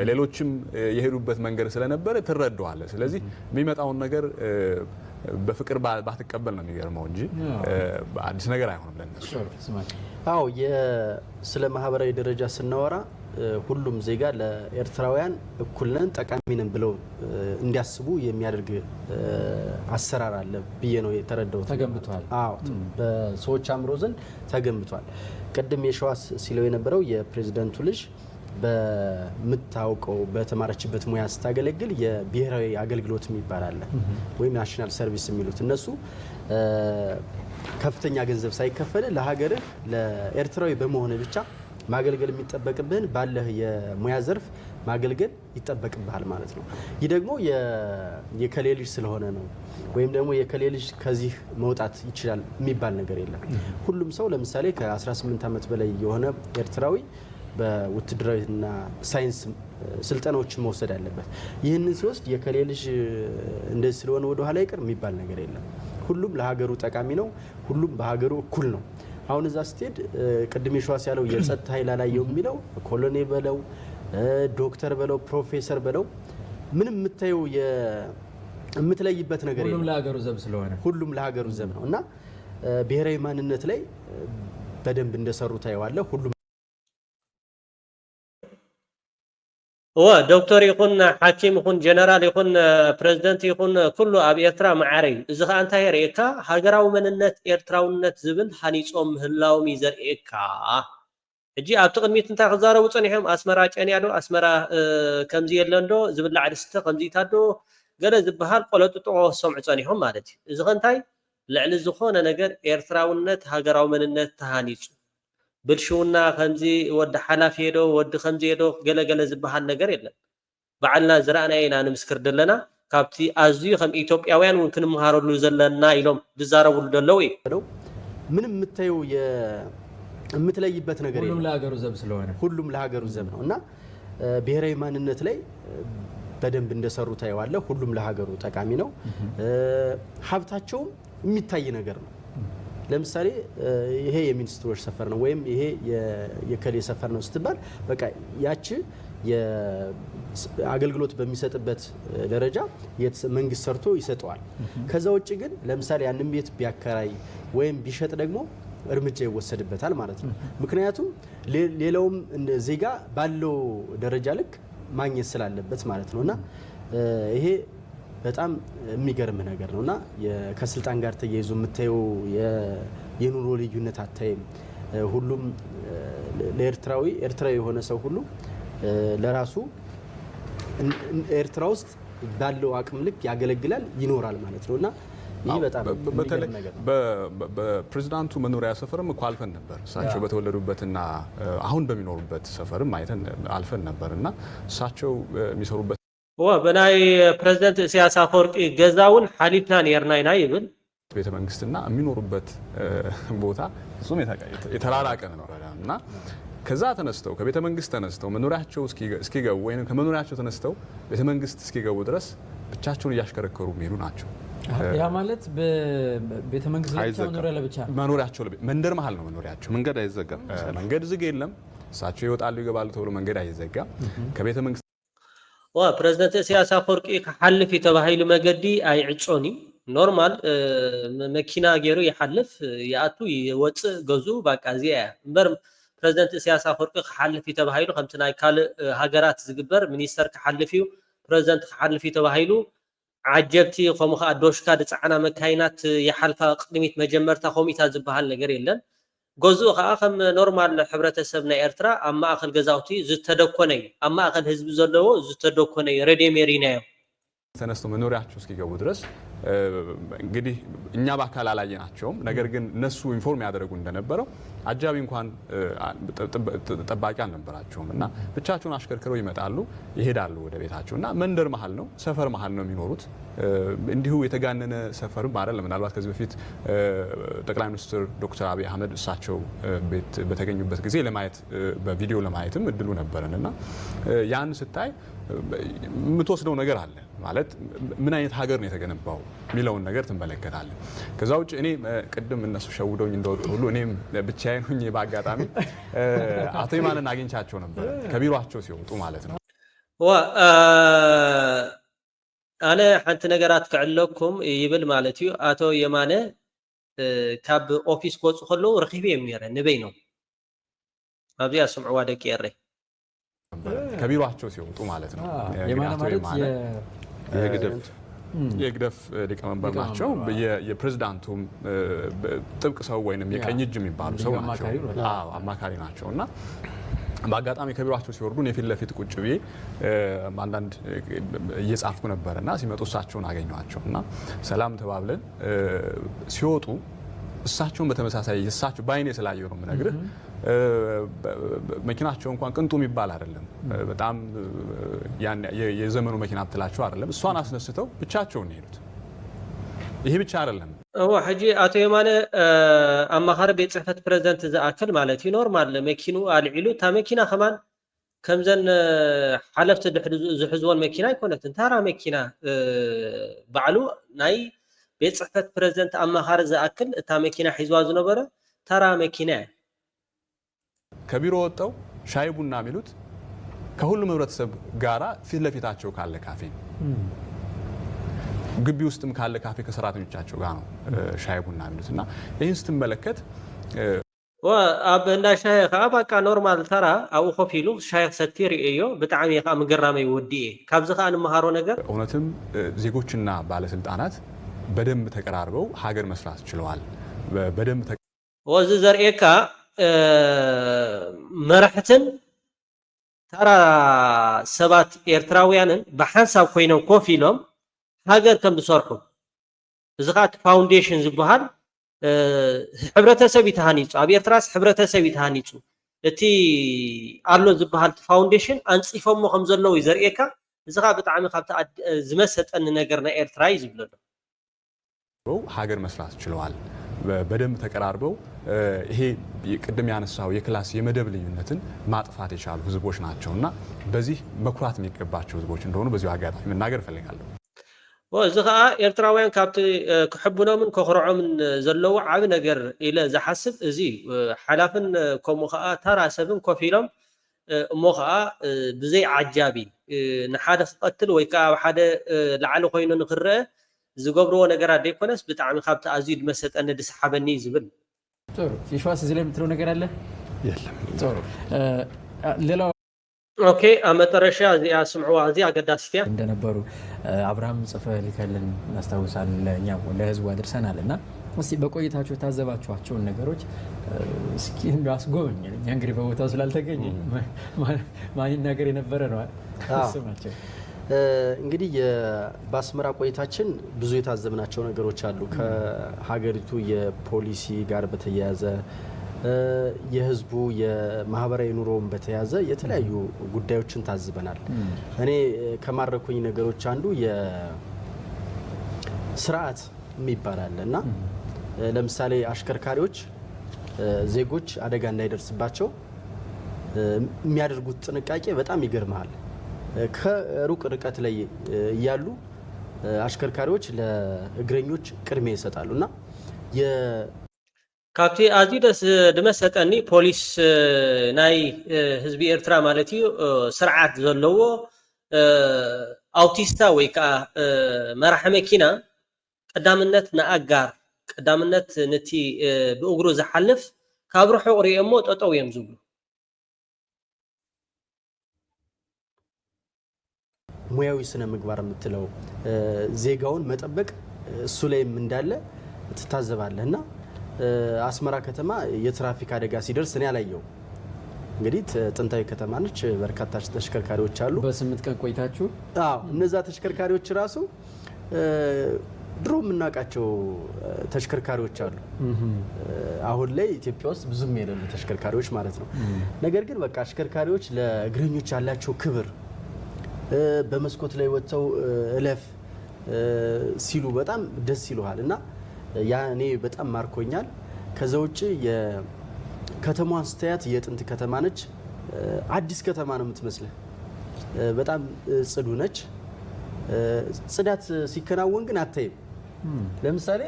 Speaker 9: ሌሎችም የሄዱበት መንገድ ስለነበረ ትረዳዋለህ። ስለዚህ የሚመጣውን ነገር በፍቅር ባትቀበል ነው የሚገርመው እንጂ አዲስ ነገር አይሆንም ለነሱ።
Speaker 6: አዎ ስለ ማህበራዊ ደረጃ ስናወራ ሁሉም ዜጋ ለኤርትራውያን እኩል ነን ጠቃሚ ነን ብለው እንዲያስቡ የሚያደርግ አሰራር አለ ብዬ ነው የተረዳሁት።
Speaker 7: ተገንብቷል።
Speaker 6: አዎ በሰዎች አእምሮ ዘንድ ተገንብቷል። ቅድም የሸዋስ ሲለው የነበረው የፕሬዝዳንቱ ልጅ በምታውቀው በተማረችበት ሙያ ስታገለግል የብሔራዊ አገልግሎት የሚባል አለ ወይም ናሽናል ሰርቪስ የሚሉት እነሱ ከፍተኛ ገንዘብ ሳይከፈል ለሀገርህ ለኤርትራዊ በመሆን ብቻ ማገልገል የሚጠበቅብህን ባለህ የሙያ ዘርፍ ማገልገል ይጠበቅብሃል ማለት ነው። ይህ ደግሞ የከሌ ልጅ ስለሆነ ነው ወይም ደግሞ የከሌ ልጅ ከዚህ መውጣት ይችላል የሚባል ነገር የለም። ሁሉም ሰው ለምሳሌ ከ18 ዓመት በላይ የሆነ ኤርትራዊ በውትድራዊና ሳይንስ ስልጠናዎችን መውሰድ አለበት። ይህንን ሲወስድ የከሌ ልጅ እንደዚህ ስለሆነ ወደ ኋላ ይቀር የሚባል ነገር የለም። ሁሉም ለሀገሩ ጠቃሚ ነው። ሁሉም በሀገሩ እኩል ነው። አሁን እዛ ስትሄድ ቅድም የሸዋስ ያለው የጸጥታ ኃይል አላየው የሚለው ኮሎኔል በለው ዶክተር በለው ፕሮፌሰር በለው ምንም የምታየው የምትለይበት ነገር የለም። ሁሉም ለሀገሩ ዘብ ነው እና ብሔራዊ ማንነት ላይ በደንብ እንደሰሩ ታየዋለህ። ሁሉም
Speaker 2: ዶክተር ይኹን ሓኪም ይኹን ጀነራል ይኹን ፕሬዝደንት ይኹን ኩሉ ኣብ ኤርትራ ማዕረይ እዚ ከዓ እንታይ የርእየካ ሃገራዊ መንነት ኤርትራውነት ዝብል ሃኒፆም ምህላዎም እዩ ዘርእየካ። ሕጂ ኣብቲ ቅድሚት እንታይ ክዛረቡ ፀኒሖም ኣስመራ ጨንያ ዶ ኣስመራ ከምዚ የለን ዶ ዝብላዕ ድስተ ከምዚታ ዶ ገለ ዝበሃል ቆለጥጥቆ ሰምዑ ፀኒሖም ማለት እዩ። እዚ ከንታይ ልዕሊ ዝኾነ ነገር ኤርትራውነት ሃገራዊ መንነት ተሃኒፁ ብልሽውና ከምዚ ወዲ ሓላፊ ሄዶ ወዲ ከምዚ ሄዶ ገለገለ ዝበሃል ነገር የለን። በዓልና ዝረኣና ኢና ንምስክር ደለና ካብቲ ኣዝዩ ከም ኢትዮጵያውያን እውን ክንምሃረሉ ዘለና ኢሎም ዝዛረቡሉ ደለው እዩ።
Speaker 6: ምንም የምታየው የምትለይበት ነገር የለም። ሁሉም ለሀገሩ ዘብ ነው እና ብሔራዊ ማንነት ላይ በደንብ እንደሰሩ ታየዋለህ። ሁሉም ለሀገሩ ጠቃሚ ነው። ሀብታቸውም የሚታይ ነገር ነው። ለምሳሌ ይሄ የሚኒስትሮች ሰፈር ነው ወይም ይሄ የከሌ ሰፈር ነው ስትባል በቃ ያቺ አገልግሎት በሚሰጥበት ደረጃ መንግስት ሰርቶ ይሰጠዋል። ከዛ ውጪ ግን ለምሳሌ ያንን ቤት ቢያከራይ ወይም ቢሸጥ ደግሞ እርምጃ ይወሰድበታል ማለት ነው። ምክንያቱም ሌላውም ዜጋ ባለው ደረጃ ልክ ማግኘት ስላለበት ማለት ነውና ይሄ በጣም የሚገርም ነገር ነውና ከስልጣን ጋር ተያይዞ የምታየው የኑሮ ልዩነት አታይም። ሁሉም ኤርትራዊ የሆነ ሰው ሁሉ ለራሱ ኤርትራ ውስጥ ባለው አቅም ልክ ያገለግላል ይኖራል ማለት ነውና ይህ በጣም የሚገርም ነገር ነው።
Speaker 9: በፕሬዝዳንቱ መኖሪያ ሰፈርም እኮ አልፈን ነበር። እሳቸው በተወለዱበትና አሁን በሚኖሩበት ሰፈርም አይተን አልፈን ነበርና እሳቸው የሚሰሩበት
Speaker 2: በናይ ፕሬዝዳንት ኢሳያስ አፈወርቂ ገዛውን ሐሊፍና ነርና ኢና ይብል
Speaker 9: ቤተ መንግስትና የሚኖሩበት ቦታ እሱም የተላላቀ ነበርና ከዛ ተነስተው ከቤተ መንግስት ተነስተው መኖሪያቸው እስኪገቡ ወይንም ከመኖሪያቸው ተነስተው ቤተ መንግስት እስኪገቡ ድረስ ብቻቸውን እያሽከረከሩ የሚሄዱ ናቸው።
Speaker 7: ያ ማለት በቤተ መንግስት
Speaker 9: መኖሪያቸው መንደር መሃል ነው መኖሪያቸው። መንገድ አይዘጋም። መንገድ ዝግ የለም። እሳቸው ይወጣሉ ይገባሉ ተብሎ መንገድ አይዘጋም። ከቤተ መንግስት
Speaker 2: ፕሬዝዳንት ኢሳያስ አፈወርቂ ከሐልፍ የተባሃይሉ መገዲ አይዕጾኒ ኖርማል መኪና ገይሩ ይሐልፍ ያአቱ ይወጽእ ገዙ በቃ እዚያ እምበር ፕሬዝዳንት ኢሳያስ አፈወርቂ ከሐልፍ የተባሃይሉ ከምቲ ናይ ካልእ ሃገራት ዝግበር ሚኒስተር ከሐልፍ እዩ ፕሬዝዳንት ከሐልፍ የተባሃይሉ ዓጀብቲ ከምኡ ከዓ ዶሽካ ድፃዕና መካይናት የሓልፋ ቅድሚት መጀመርታ ኮሚታ ዝበሃል ነገር የለን። ገዝኡ ከዓ ከም ኖርማል ሕብረተሰብ ናይ ኤርትራ ኣብ ማእኸል ገዛውቲ ዝተደኮነ እዩ። ኣብ ማእኸል ህዝቢ ዘለዎ ዝተደኮነ እዩ። ሬዴሜሪናዮ
Speaker 9: ተነስተው መኖሪያቸው እስኪገቡ ድረስ እንግዲህ እኛ በአካል አላየናቸውም። ነገር ግን እነሱ ኢንፎርም ያደረጉ እንደነበረው አጃቢ እንኳን ጠባቂ አልነበራቸውም እና ብቻቸውን አሽከርክረው ይመጣሉ ይሄዳሉ ወደ ቤታቸው እና መንደር መሃል ነው ሰፈር መሃል ነው የሚኖሩት እንዲሁ የተጋነነ ሰፈርም አይደለም ምናልባት ከዚህ በፊት ጠቅላይ ሚኒስትር ዶክተር አብይ አህመድ እሳቸው ቤት በተገኙበት ጊዜ ለማየት በቪዲዮ ለማየትም እድሉ ነበርና ያን ስታይ ምትወስደው ነገር አለ ማለት ምን አይነት ሀገር ነው የተገነባው ሚለውን ነገር ተመለከታለን ከዛው ውጭ እኔ ቅድም እነሱ ሸውደውኝ እንደወጡ ሁሉ እኔም ብቻዬን ሆኜ ባጋጣሚ አቶ የማነን አግኝቻቸው ነበር ከቢሮአቸው ሲወጡ ማለት ነው
Speaker 2: أنا حنت نجارات كعلكم يبل مالتي أتو يمانه كاب أوفيس كوت خلو رخيبي منيره نبينه أبي أسمع وادك يري
Speaker 9: ከቢሮአቸው ሲወጡ ማለት ነው
Speaker 7: የማነ ማለት
Speaker 9: የግደፍ ሊቀመንበር ናቸው የፕሬዝዳንቱም ጥብቅ ሰው ወይንም የቀኝ እጅ የሚባሉ ሰው ናቸው አማካሪ ናቸውና በአጋጣሚ ከቢሮአቸው ሲወርዱ የፊት ለፊት ቁጭ ብዬ አንዳንድ እየጻፍኩ ነበርና ሲመጡ እሳቸውን አገኘዋቸውና ሰላም ተባብለን ሲወጡ እሳቸውን በተመሳሳይ እሳቸው ባይኔ ስላየው ነው የምነግርህ መኪናቸው እንኳን ቅንጡ የሚባል አይደለም በጣም የዘመኑ መኪና ብትላቸው አይደለም እሷን አስነስተው ብቻቸውን ሄዱት ይሄ ብቻ አይደለም
Speaker 2: هو حجي أتو يمانه أما خرب يتصفت بريزنت ذا أكل مالتي نورمال مكينو العلو تا مكينة كمان كم زن حلفت زحزوان مكينة يكون تنتارا مكينة بعلو ناي بيتصفت بريزنت أما خرب ذا أكل تا مكينة حزوازو نبرة ترى مكينة
Speaker 9: ከቢሮ ወጣው ሻይ ቡና ሚሉት ከሁሉም ህብረተሰብ ጋራ ፊት ለፊታቸው ካለ ካፌ ግቢ ውስጥም ካለ ካፌ ከሰራተኞቻቸው ጋር ነው ሻይ ቡና ሚሉትና ይሄን ስትመለከት
Speaker 2: وأبنا شيخ أبقى نورمال ترى أو خفيلو شيخ ستير إيو بتعامي خا مقرامي ودي كابزخ أنا مهارو نجر
Speaker 9: እውነትም ዜጎችና ባለስልጣናት በደንብ ተቀራርበው ሀገር መስራት ችለዋል በደንብ
Speaker 2: ወዝዘር ኤካ مرحتن ترى سبات إيرتراويانن بحساب كوينو كوفيلوم هاجر كم بصرحو زغات فاونديشن زبهار حبرتسب يتهانيصو ابي إيرتراس حبرتسب يتهانيصو اتي አሎ زبهار فاونديشن انصيفهم خم زلو يزرئكا زغا بتعامي خابታ ዝመሰጠን ነገርና ኤርትራ ይዝብለሉ
Speaker 9: ሀገር መስራት ችለዋል በደንብ ተቀራርበው ይሄ ቅድም ያነሳው የክላስ የመደብ ልዩነትን ማጥፋት የቻሉ ህዝቦች ናቸውና በዚህ መኩራት የሚገባቸው ህዝቦች እንደሆኑ በዚሁ አጋጣሚ መናገር ፈልጋለሁ
Speaker 2: ወዝኻ ኤርትራውያን ካብቲ ክሕቡኖምን ከኽርዖምን ዘለዎ ዓብ ነገር ኢለ ዝሓስብ እዚ ሓላፍን ከምኡ ከዓ ተራሰብን ኮፊሎም እሞ ከዓ ብዘይ ዓጃቢ ንሓደ ክቀትል ወይ ከዓ ሓደ ላዕሊ ኮይኑ ንክረአ ዝገብርዎ ነገራት ደይኮነስ ብጣዕሚ ካብቲ ኣዝዩ ድመሰጠኒ ድስሓበኒ ዝብል
Speaker 7: ጥሩ ይሽዋስ እዚ ላይ የምትለው ነገር አለ
Speaker 9: የለም
Speaker 7: ጥሩ ሌላው
Speaker 2: ኦኬ አመጠረሻ እዚያ ስምዑዋ እዚያ አገዳስቲያ
Speaker 7: እንደነበሩ አብርሃም ጽፈ ሊከልን እናስታውሳለን ለኛ ለህዝቡ አድርሰናልና እስቲ በቆይታችሁ ታዘባችኋቸውን ነገሮች እስኪ እንዳስጎብኝ እኛ እንግዲህ በቦታው ስላልተገኘ ማን ነገር የነበረ ነው አስማቸው
Speaker 6: እንግዲህ በአስመራ ቆይታችን ብዙ የታዘብናቸው ነገሮች አሉ ከሀገሪቱ የፖሊሲ ጋር በተያያዘ የህዝቡ የማህበራዊ ኑሮውን በተያያዘ የተለያዩ ጉዳዮችን ታዝበናል እኔ ከማረኩኝ ነገሮች አንዱ የስርዓት የሚባላልና ለምሳሌ አሽከርካሪዎች ዜጎች አደጋ እንዳይደርስባቸው የሚያደርጉት ጥንቃቄ በጣም ይገርማል ከሩቅ ርቀት ላይ ያሉ አሽከርካሪዎች ለእግረኞች ቅድሚያ ይሰጣሉና
Speaker 2: ካብቲ ኣዝዩ ደስ ድመሰጠኒ ፖሊስ ናይ ህዝቢ ኤርትራ ማለት እዩ ስርዓት ዘለዎ አውቲስታ ወይ ከዓ መራሒ መኪና ቀዳምነት ንኣጋር ቀዳምነት ነቲ ብእግሩ ዝሓልፍ ካብ ርሑቕ ሪኦሞ ጠጠው እዮም ዝብሉ
Speaker 6: ሙያዊ ስነ ምግባር የምትለው ዜጋውን መጠበቅ እሱ ላይም እንዳለ ትታዘባለህና አስመራ ከተማ የትራፊክ አደጋ ሲደርስ እኔ ያላየው እንግዲህ ጥንታዊ ከተማ ነች በርካታ ተሽከርካሪዎች አሉ
Speaker 7: በ8 ቀን ቆይታችሁ
Speaker 6: እነዛ ተሽከርካሪዎች ራሱ ድሮ የምናውቃቸው ተሽከርካሪዎች አሉ። አሁን ላይ ኢትዮጵያ ውስጥ ብዙም የሌሉ ተሽከርካሪዎች ማለት ነው። ነገር ግን በቃ አሽከርካሪዎች ለእግረኞች ያላቸው ክብር በመስኮት ላይ ወጥተው እለፍ ሲሉ በጣም ደስ ይሉሃል እና ያ እኔ በጣም ማርኮኛል። ከዛ ውጪ የከተማዋን ስተያት የጥንት ከተማ ነች። አዲስ ከተማ ነው የምትመስለው። በጣም ጽዱ ነች። ጽዳት ሲከናወን ግን አታይም። ለምሳሌ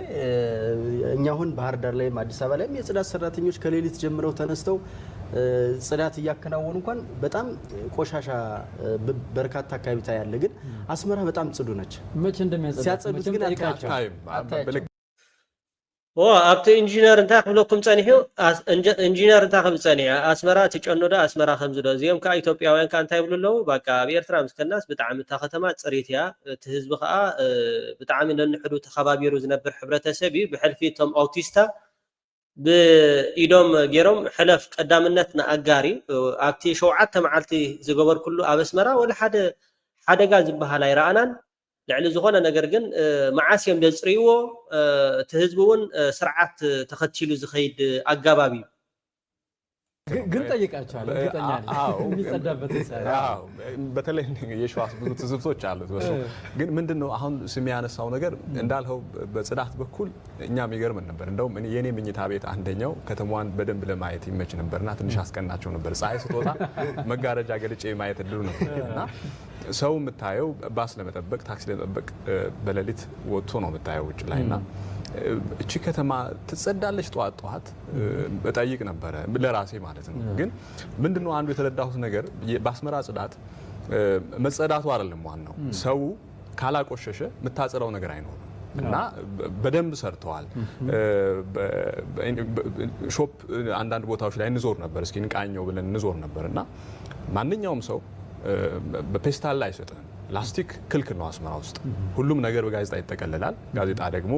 Speaker 6: እኛ አሁን ባህር ዳር ላይም አዲስ አበባ ላይም የጽዳት ሰራተኞች ከሌሊት ጀምረው ተነስተው ጽዳት እያከናወኑ እንኳን በጣም ቆሻሻ በርካታ አካባቢ ታያለ። ግን አስመራ በጣም ጽዱ ነች።
Speaker 7: መቼ እንደሚያጸዱት ግን
Speaker 6: አታያቸው።
Speaker 2: ኣብቲ ኢንጂነር እንታይ ክብለኩም ፀኒሑ ኢንጂነር እንታይ ክብል ፀኒሑ ኣስመራ ትጨኖዶ ኣስመራ ከምዝዶ እዚኦም ከዓ ኢትዮጵያውያን ከዓ እንታይ ይብሉ ኣለዉ በቃ ኣብ ኤርትራ ምስከናስ ብጣዕሚ እታ ከተማ ፅሪት እያ እቲ ህዝቢ ከዓ ብጣዕሚ ነንሕዱ ተኸባቢሩ ዝነብር ሕብረተሰብ እዩ ብሕልፊ እቶም ኣውቲስታ ብኢዶም ገይሮም ሕለፍ ቀዳምነት ንኣጋሪ ኣብቲ 7 መዓልቲ ዝገበር ኩሉ ኣብ ኣስመራ ወላ ሓደ ሓደጋ ዝበሃል ኣይረኣናን ልዕሊ ዝኾነ ነገር ግን መዓስ እዮም ደፅሪዎ እቲ ህዝቢ እውን ስርዓት ተኸቲሉ ዝኸይድ ኣገባብ እዩ
Speaker 7: ግን ጠይቃቸዋል እርግጠኛ ነኝ የሚጸዳበት
Speaker 9: አዎ በተለይ የሸዋስ ብዙ ትዝብቶች አሉት በሱ ግን ምንድነው አሁን ስም ያነሳው ነገር እንዳልኸው በጽዳት በኩል እኛም ይገርመን ነበር እንደውም የኔ መኝታ ቤት አንደኛው ከተማዋን በደንብ ለማየት ይመች ነበርና ትንሽ አስቀናቸው ነበር ፀሐይ ስትወጣ መጋረጃ ገልጬ ማየት እድሉ ነበርና ሰው የምታየው ባስ ለመጠበቅ ታክሲ ለመጠበቅ በሌሊት ወጥቶ ነው የምታየው ውጭ ላይና እቺ ከተማ ትጸዳለች ጧት ጧት በጠይቅ ነበር ለራሴ ማለት ነው ግን ምንድነው አንዱ የተረዳሁት ነገር በአስመራ ጽዳት መጸዳቱ አይደለም ዋናው ሰው ካላቆሸሸ መታጸራው ነገር አይኖርም እና በደንብ ሰርተዋል ሾፕ አንዳንድ ቦታዎች ላይ እንዞር ነበር እስኪ እንቃኘው ብለን እንዞር ነበርና ማንኛውም ሰው በፔስታል ላይ ሰጠን ላስቲክ ክልክል ነው አስመራ ውስጥ ሁሉም ነገር በጋዜጣ ይተከለላል ጋዜጣ ደግሞ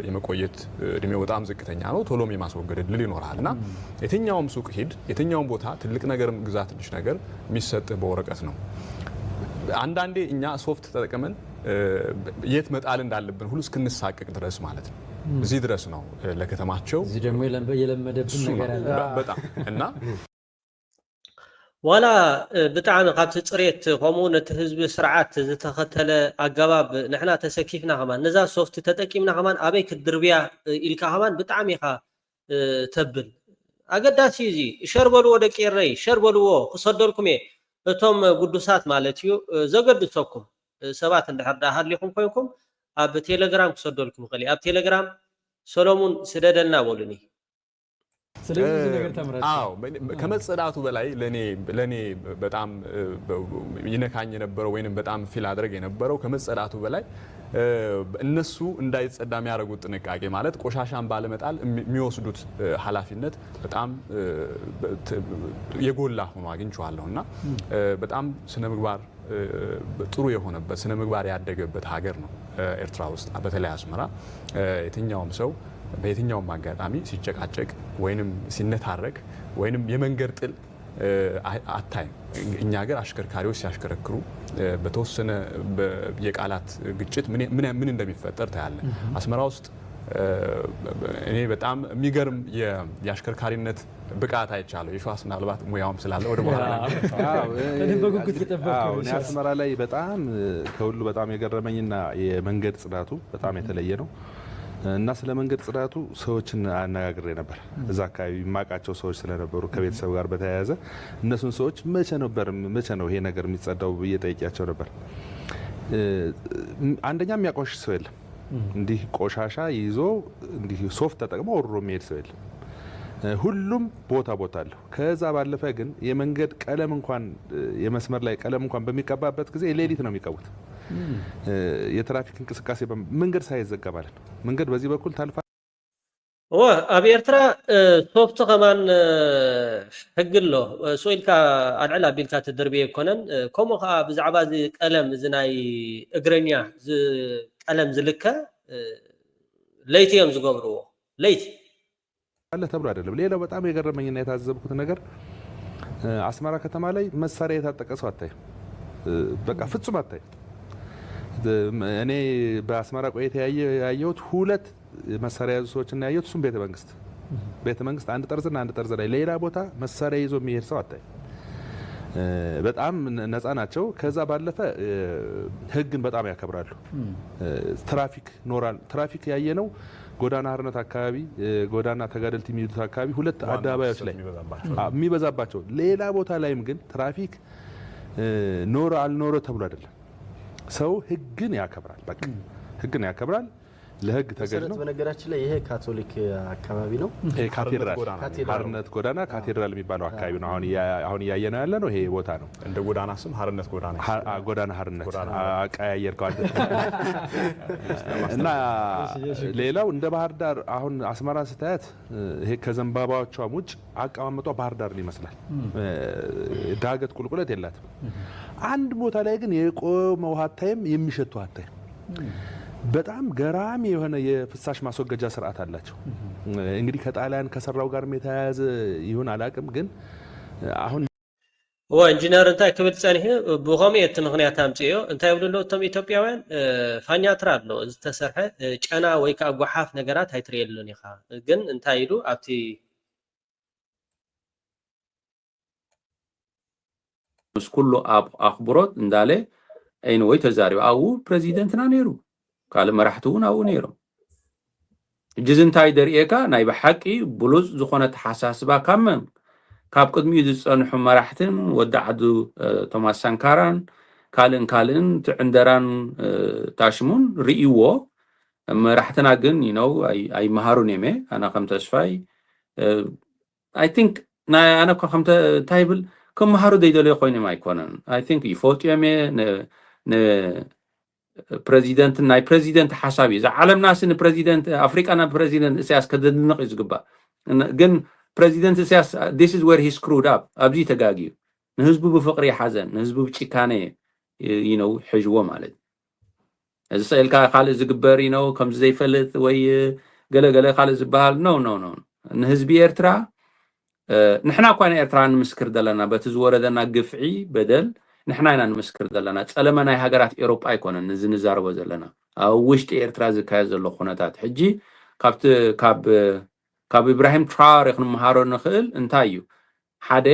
Speaker 9: የመቆየት እድሜው በጣም ዝቅተኛ ነው ቶሎም የማስወገድ እድል ይኖራልና የትኛውም ሱቅ ሂድ የትኛውም ቦታ ትልቅ ነገር ግዛት ትንሽ ነገር የሚሰጥህ በወረቀት ነው አንዳንዴ እኛ ሶፍት ተጠቅመን የት መጣል እንዳለብን ሁሉ እስክንሳቀቅ ድረስ ማለት ነው እዚህ ድረስ ነው ለከተማቸው
Speaker 7: እዚህ ደግሞ የለመደብን ነገር አለ
Speaker 9: በጣም እና
Speaker 2: ዋላ ብጣዕሚ ካብቲ ፅሬት ከምኡ ነቲ ህዝቢ ስርዓት ዝተኸተለ ኣገባብ ንሕና ተሰኪፍና ከማን ነዛ ሶፍቲ ተጠቂምና ከማን ኣበይ ክድርብያ ኢልካ ከማን ብጣዕሚ ኢኻ ተብል ኣገዳሲ እዚ ሸርበልዎ ደቂ ኤረይ ሸርበልዎ ክሰደልኩም እየ እቶም ጉዱሳት ማለት እዩ ዘገድሰኩም ሰባት እንድሕር ዳ ሃልይኩም ኮይንኩም ኣብ ቴሌግራም ክሰደልኩም ይኽእል ኣብ ቴሌግራም ሰሎሙን ስደደልና በሉኒ
Speaker 7: ስለዚህ ብዙ ነገር ተምራችሁ
Speaker 9: አዎ ከመጸዳቱ በላይ ለኔ በጣም ይነካኝ የነበረው ወይንም በጣም ፊል አድርገ የነበረው ከመጸዳቱ በላይ እነሱ እንዳይጸዳ የሚያደርጉት ጥንቃቄ ማለት ቆሻሻን ባለመጣል የሚወስዱት ኃላፊነት በጣም የጎላ ሆኖ አግኝቻለሁና በጣም ስነ ምግባር ጥሩ የሆነበት ስነ ምግባር ያደገበት ሀገር ነው ኤርትራ ውስጥ በተለይ አስመራ የትኛውም ሰው በየትኛውም አጋጣሚ ሲጨቃጨቅ ወይንም ሲነታረክ ወይንም የመንገድ ጥል አታይም እኛ ሀገር አሽከርካሪዎች ሲያሽከረክሩ በተወሰነ የቃላት ግጭት ምን እንደሚፈጠር ታያለ አስመራ ውስጥ እኔ በጣም የሚገርም የአሽከርካሪነት ብቃት አይቻለሁ የሸዋስ ምናልባት ሙያውም ስላለ ወደ በኋላ
Speaker 7: በጉጉት እየጠበቅኩ
Speaker 8: ነው አስመራ ላይ በጣም ከሁሉ በጣም የገረመኝና የመንገድ ጽዳቱ በጣም የተለየ ነው እና ስለ መንገድ ጽዳቱ ሰዎችን አነጋግሬ ነበር እዛ አካባቢ ማቃቸው ሰዎች ስለነበሩ ከቤተሰብ ጋር በተያያዘ እነሱን ሰዎች መቼ ነው ይሄ ነገር የሚጸዳው እየጠየቂያቸው ነበር አንደኛ የሚያቆሽሽ ሰው የለም እንዲህ ቆሻሻ ይዞ እንዲህ ሶፍት ተጠቅሞ ወርሮ የሚሄድ ሰው የለም ሁሉም ቦታ አለው ከዛ ባለፈ ግን የመንገድ ቀለም እንኳን የመስመር ላይ ቀለም እንኳን በሚቀባበት ጊዜ ሌሊት ነው የሚቀቡት የትራፊክ እንቅስቃሴ መንገድ ሳይዘጋ ማለት ነው መንገድ በዚህ በኩል ታልፋ
Speaker 2: ኣብ ኤርትራ ሶፍት ከማን ሕግሎ ሶኢልካ ኣልዕል ኣቢልካ ትድርብየ ይኮነን ከምኡ ከዓ ብዛዕባ እዚ ቀለም እዚ ናይ እግረኛ ቀለም ዝልከ ለይቲ እዮም ዝገብርዎ ለይቲ
Speaker 8: አለ ተብሎ አይደለም ሌላው በጣም የገረመኝና የታዘብኩት ነገር አስመራ ከተማ ላይ መሳሪያ የታጠቀ ሰው አታይ በቃ ፍጹም አታይ እኔ በአስመራ ቆይታ ያየሁት ሁለት መሳሪያ ያዙ ሰዎችና ያየሁት እሱም ቤተ መንግስት አንድ ጠርዝና አንድ ጠርዝ ላይ ሌላ ቦታ መሳሪያ ይዞ የሚሄድ ሰው አታይ። በጣም ነፃ ናቸው። ከዛ ባለፈ ህግን በጣም ያከብራሉ። ትራፊክ ያየነው ጎዳና ሀርነት አካባቢ ጎዳና ተጋደልቲ የሚሉት አካባቢ ሁለት አደባባዮች ላይ የሚበዛባቸው፣ ሌላ ቦታ ላይም ግን ትራፊክ ኖረ አልኖረ ተብሎ አይደለም። ሰው ህግን ያከብራል። በቃ ህግን ያከብራል። ለህግ ተገዥ ነው።
Speaker 6: በነገራችን ላይ ይሄ ካቶሊክ አካባቢ ነው።
Speaker 8: ካቴድራል ሀርነት ጎዳና ካቴድራል የሚባለው አካባቢ ነው። አሁን እያየነው ያለ ነው። ይሄ ቦታ ነው።
Speaker 9: እንደ ጎዳና ስም ሀርነት
Speaker 8: ጎዳና ሀርነት አቀያየርከው አንተ። እና ሌላው እንደ ባህር ዳር አሁን አስመራ ስታያት ይሄ ከዘንባባዎቿም ውጭ አቀማመጧ ባህር ዳርን ይመስላል። ዳገት ቁልቁለት የላትም። አንድ ቦታ ላይ ግን የቆመ ውሃ አታይም፣ የሚሸቱ ውሃ አታይም። በጣም ገራሚ የሆነ የፍሳሽ ማስወገጃ ስርዓት አላቸው። እንግዲህ ከጣሊያን ከሰራው ጋር የተያያዘ ይሁን አላቅም፣ ግን አሁን
Speaker 2: ኢንጂነር እንታይ ክብል ፀኒሕ ብኸመይ እቲ ምክንያት ኣምፅዮ እንታይ ይብሉ እቶም ኢትዮጵያውያን ፋኛትራ ኣሎ ዝተሰርሐ ጨና ወይ ከዓ ጓሓፍ ነገራት ኣይትርእየሉን ኢኻ፣ ግን እንታይ ኢሉ ኣብቲ
Speaker 3: ምስ ኩሉ ኣኽብሮት እንዳለ ወይ ተዛሪቡ ኣብኡ ፕሬዚደንትና ነይሩ፣ ካልእ መራሕቲ እውን ኣብኡ ነይሮም። እጅ እንታይ ደርኤካ ናይ ብሓቂ ብሉፅ ዝኾነ ተሓሳስባ ካብ ቅድሚኡ ዝፀንሑ መራሕትን ወዲ ዓዱ ቶማስ ሳንካራን ካልእን ትዕንደራን ታሽሙን ርእይዎ። መራሕትና ግን ኣይመሃሩን እየም። ኣነ ከም ተስፋይ ኣይ ቲንክ ኣነ ከም እንታይ ብል ክመሃሩ ዘይደልዮ ኮይኖም ኣይኮነን። ኣይ ቲንክ ይፈልጥዮም ፕሬዚደንት ናይ ፕሬዚደንት ሓሳብ እዩ። ዓለምናስ ንፕሬዚደንት ኣፍሪቃና ፕሬዚደንት ኢሳያስ ከደንቕ እዩ ዝግባእ። ግን ፕሬዚደንት ኢሳያስ this is where he screwed up። ኣብዚ ተጋጊዩ ንህዝቡ ብፍቅሪ ይሓዘን፣ ንህዝቡ ብጭካኔ ሕዥዎ ማለት እዚ ስእልካ ካልእ ዝግበር ከምዚ ዘይፈልጥ ወይ ገለገለ ካልእ ዝበሃል ኖ ንህዝቢ ኤርትራ ንሕና እኳ ንኤርትራ ንምስክር ዘለና በቲ ዝወረደና ግፍዒ በደል ንሕና ኢና ንምስክር ዘለና። ፀለመ ናይ ሃገራት ኤውሮጳ ኣይኮነን እዚ ንዛረቦ ዘለና። ኣብ ውሽጢ ኤርትራ ዝካየድ ዘሎ ኩነታት ሕጂ ካብ ኢብራሂም ትራወሬ ክንመሃሮ ንኽእል እንታይ እዩ? ሓደ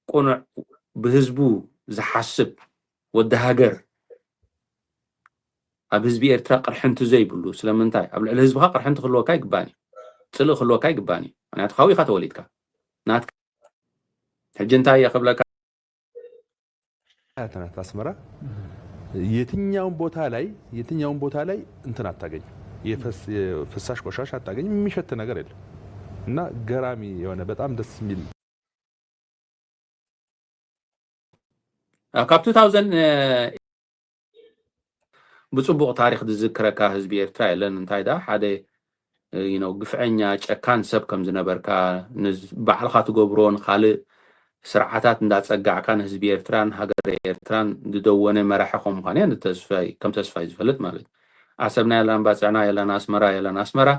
Speaker 3: ቁኑዕ ብህዝቡ ዝሓስብ ወዲ ሃገር ኣብ ህዝቢ ኤርትራ ቅርሕንቲ ዘይብሉ። ስለምንታይ? ኣብ ልዕሊ ህዝብካ ቅርሕንቲ ክህልወካ ይግባን እዩ፣ ፅልእ ክህልወካ ይግባን እዩ። ምክንያቱ ካብኡ ኢኻ ተወሊድካ ናትካ። ሕጂ እንታይ የኽብለካ
Speaker 8: አስመራ የትኛውን ቦታ ላይ እንትን አታገኝ፣ የፍሳሽ ቆሻሻ አታገኝ፣ የሚሸት ነገር የለም። እና ገራሚ የሆነ በጣም ደስ የሚል
Speaker 3: ካብ 2000 ብፅቡቅ ታሪክ ዝዝክረካ ህዝቢ ኤርትራ የለን። እንታይ ዳ ሓደ ግፍዐኛ ጨካን ሰብ ከም ዝነበርካ ባዕልካ ትገብሮን ካልእ ስርዓታት እንዳፀጋዕካ ንህዝቢ ኤርትራን ሃገር ኤርትራን ዝደወነ መራሒ ከም ምዃን ከም ተስፋይ ዝፈልጥ ማለት እዩ። ዓሰብና የለና ባፅዕና የለና ኣስመራ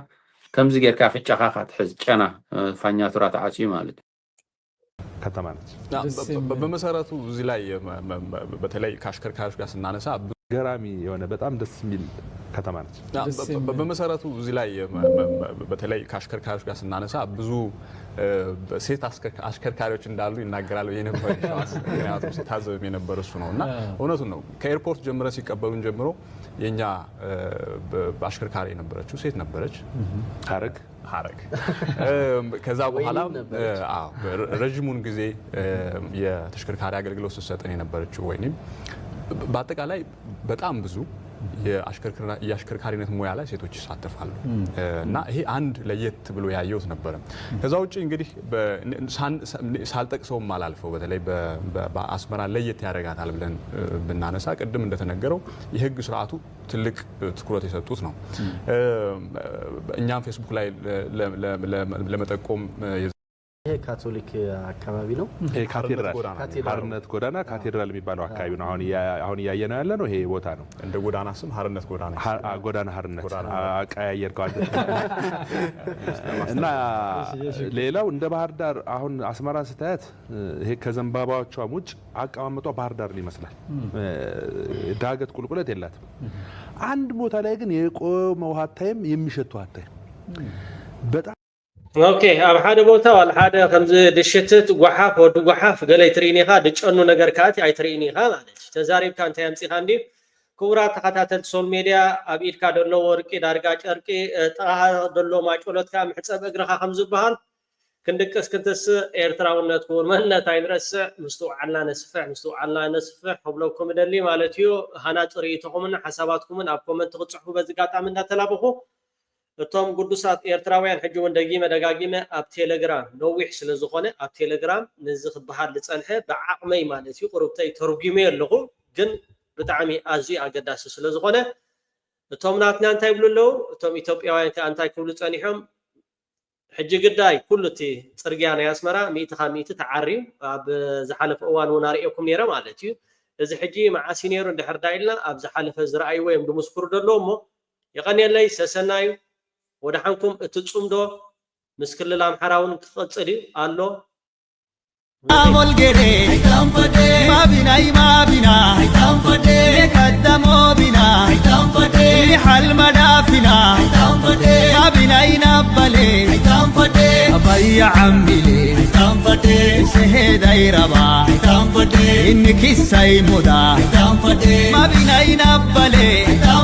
Speaker 3: ከምዚ ጌርካ ፍጫኻ ካትሕዝ ጨና ፋኛቱራ ተዓፅዩ ማለት እዩ።
Speaker 8: ከተማ ነች።
Speaker 9: በመሰረቱ እዚህ ላይ በተለይ ከአሽከርካሪዎች ጋር ስናነሳ
Speaker 8: ገራሚ የሆነ በጣም ደስ የሚል ከተማ ነች።
Speaker 9: በመሰረቱ እዚህ ላይ በተለይ ከአሽከርካሪዎች ጋር ስናነሳ ብዙ ሴት አሽከርካሪዎች እንዳሉ ይናገራሉ የነበረ ምክንያቱም ሲታዘብም የነበረ እሱ ነው እና እውነቱን ነው። ከኤርፖርት ጀምረ ሲቀበሉን ጀምሮ የኛ አሽከርካሪ የነበረችው ሴት ነበረች፣ ሀረግ ከዛ በኋላ ረጅሙን ጊዜ የተሽከርካሪ አገልግሎት ስትሰጠን የነበረችው ወይንም በአጠቃላይ በጣም ብዙ የአሽከርካሪነት ሙያ ላይ ሴቶች ይሳተፋሉ እና ይሄ አንድ ለየት ብሎ ያየሁት ነበረ። ከዛ ውጪ እንግዲህ ሳልጠቅሰውም አላልፈው በተለይ በአስመራ ለየት ያደርጋታል ብለን ብናነሳ ቅድም እንደተነገረው የህግ ስርዓቱ ትልቅ ትኩረት የሰጡት ነው። እኛም ፌስቡክ ላይ ለመጠቆም
Speaker 6: ይሄ ካቶሊክ አካባቢ ነው።
Speaker 8: ካቴድራል ሀርነት ጎዳና ካቴድራል የሚባለው አካባቢ ነው። አሁን እያየነው ያለ ነው። ይሄ ቦታ ነው።
Speaker 9: እንደ ጎዳና ስም ሀርነት ጎዳና
Speaker 8: ጎዳና ሀርነት አቀያየርከው እና ሌላው እንደ ባህር ዳር አሁን አስመራን ስታያት ይሄ ከዘንባባዎቿ ውጭ አቀማመጧ ባህር ዳር ይመስላል። ዳገት ቁልቁለት የላትም። አንድ ቦታ ላይ ግን የቆመ ውሃ አታይም፣ የሚሸቱ አታይም። በጣም
Speaker 2: ኦኬ ኣብ ሓደ ቦታ ዋል ሓደ ከምዚ ድሽትት ጓሓፍ ወዲ ጓሓፍ ገለ ይትርኢኒኻ ድጨኑ ነገር ካቲ ኣይትርኢኒኻ ማለት ተዛሪብካ እንታይ ኣምፂኻ እንዲ ክቡራት ተኸታተልቲ ሶል ሜድያ ኣብ ኢድካ ደሎ ወርቂ ዳርጋ ጨርቂ ጥቓ ደሎ ማጮሎትካ ምሕፀብ እግርኻ ከም ዝበሃል ክንድቅስ ክንትስእ ኤርትራውነት ክውን መንነት ኣይንረስዕ ምስቲ ዓልና ነስፍሕ ክብለኩም ደሊ ማለት እዩ ሃና ጥሪኢትኹምን ሓሳባትኩምን ኣብ ኮመንት ክፅሕፉ በዚ ጋጣሚ እንዳተላበኹ እቶም ቅዱሳት ኤርትራውያን ሕጂ እውን ደጋጊመ ኣብ ቴሌግራም ነዊሕ ስለ ዝኾነ ኣብ ቴሌግራም ነዚ ክበሃል ዝፀንሐ ብዓቕመይ ማለት እዩ ቁርብተይ ተርጉሜ ኣለኹ ግን ብጣዕሚ ኣዝዩ ኣገዳሲ ስለ ዝኾነ እቶም ናትና እንታይ ይብሉ ኣለዉ እቶም ኢትዮጵያውያን ከዓ እንታይ ክብሉ ፀኒሖም ሕጂ ግዳይ ኩሉ እቲ ፅርግያ ናይ ኣስመራ 100% ተዓርዩ ኣብ ዝሓለፈ እዋን እውን ኣርእየኩም ነይረ ማለት እዩ እዚ ሕጂ መዓሲ ነይሩ እንድሕር ዳ ኢልና ኣብ ዝሓለፈ ዝረኣይዎ እዮም ድምስክሩ ደለዎ እሞ የቐኒየለይ ሰሰናዩ ወደ ሐንኩም እትጹምዶ ምስክልል አምሐራውን ክቀጽል አሎ
Speaker 1: አሞል ገዴ አይታንፈዴ ማቢና አይታንፈዴ ከደሞ ቢና አይታንፈዴ ሐል መዳፊና አይታንፈዴ ማቢና ይናበሌ አይታንፈዴ አባያ አምቢሌ አይታንፈዴ ሰሄዳ ይረባ አይታንፈዴ ኢንኪሳይ ሙዳ አይታንፈዴ ማቢና ይናበሌ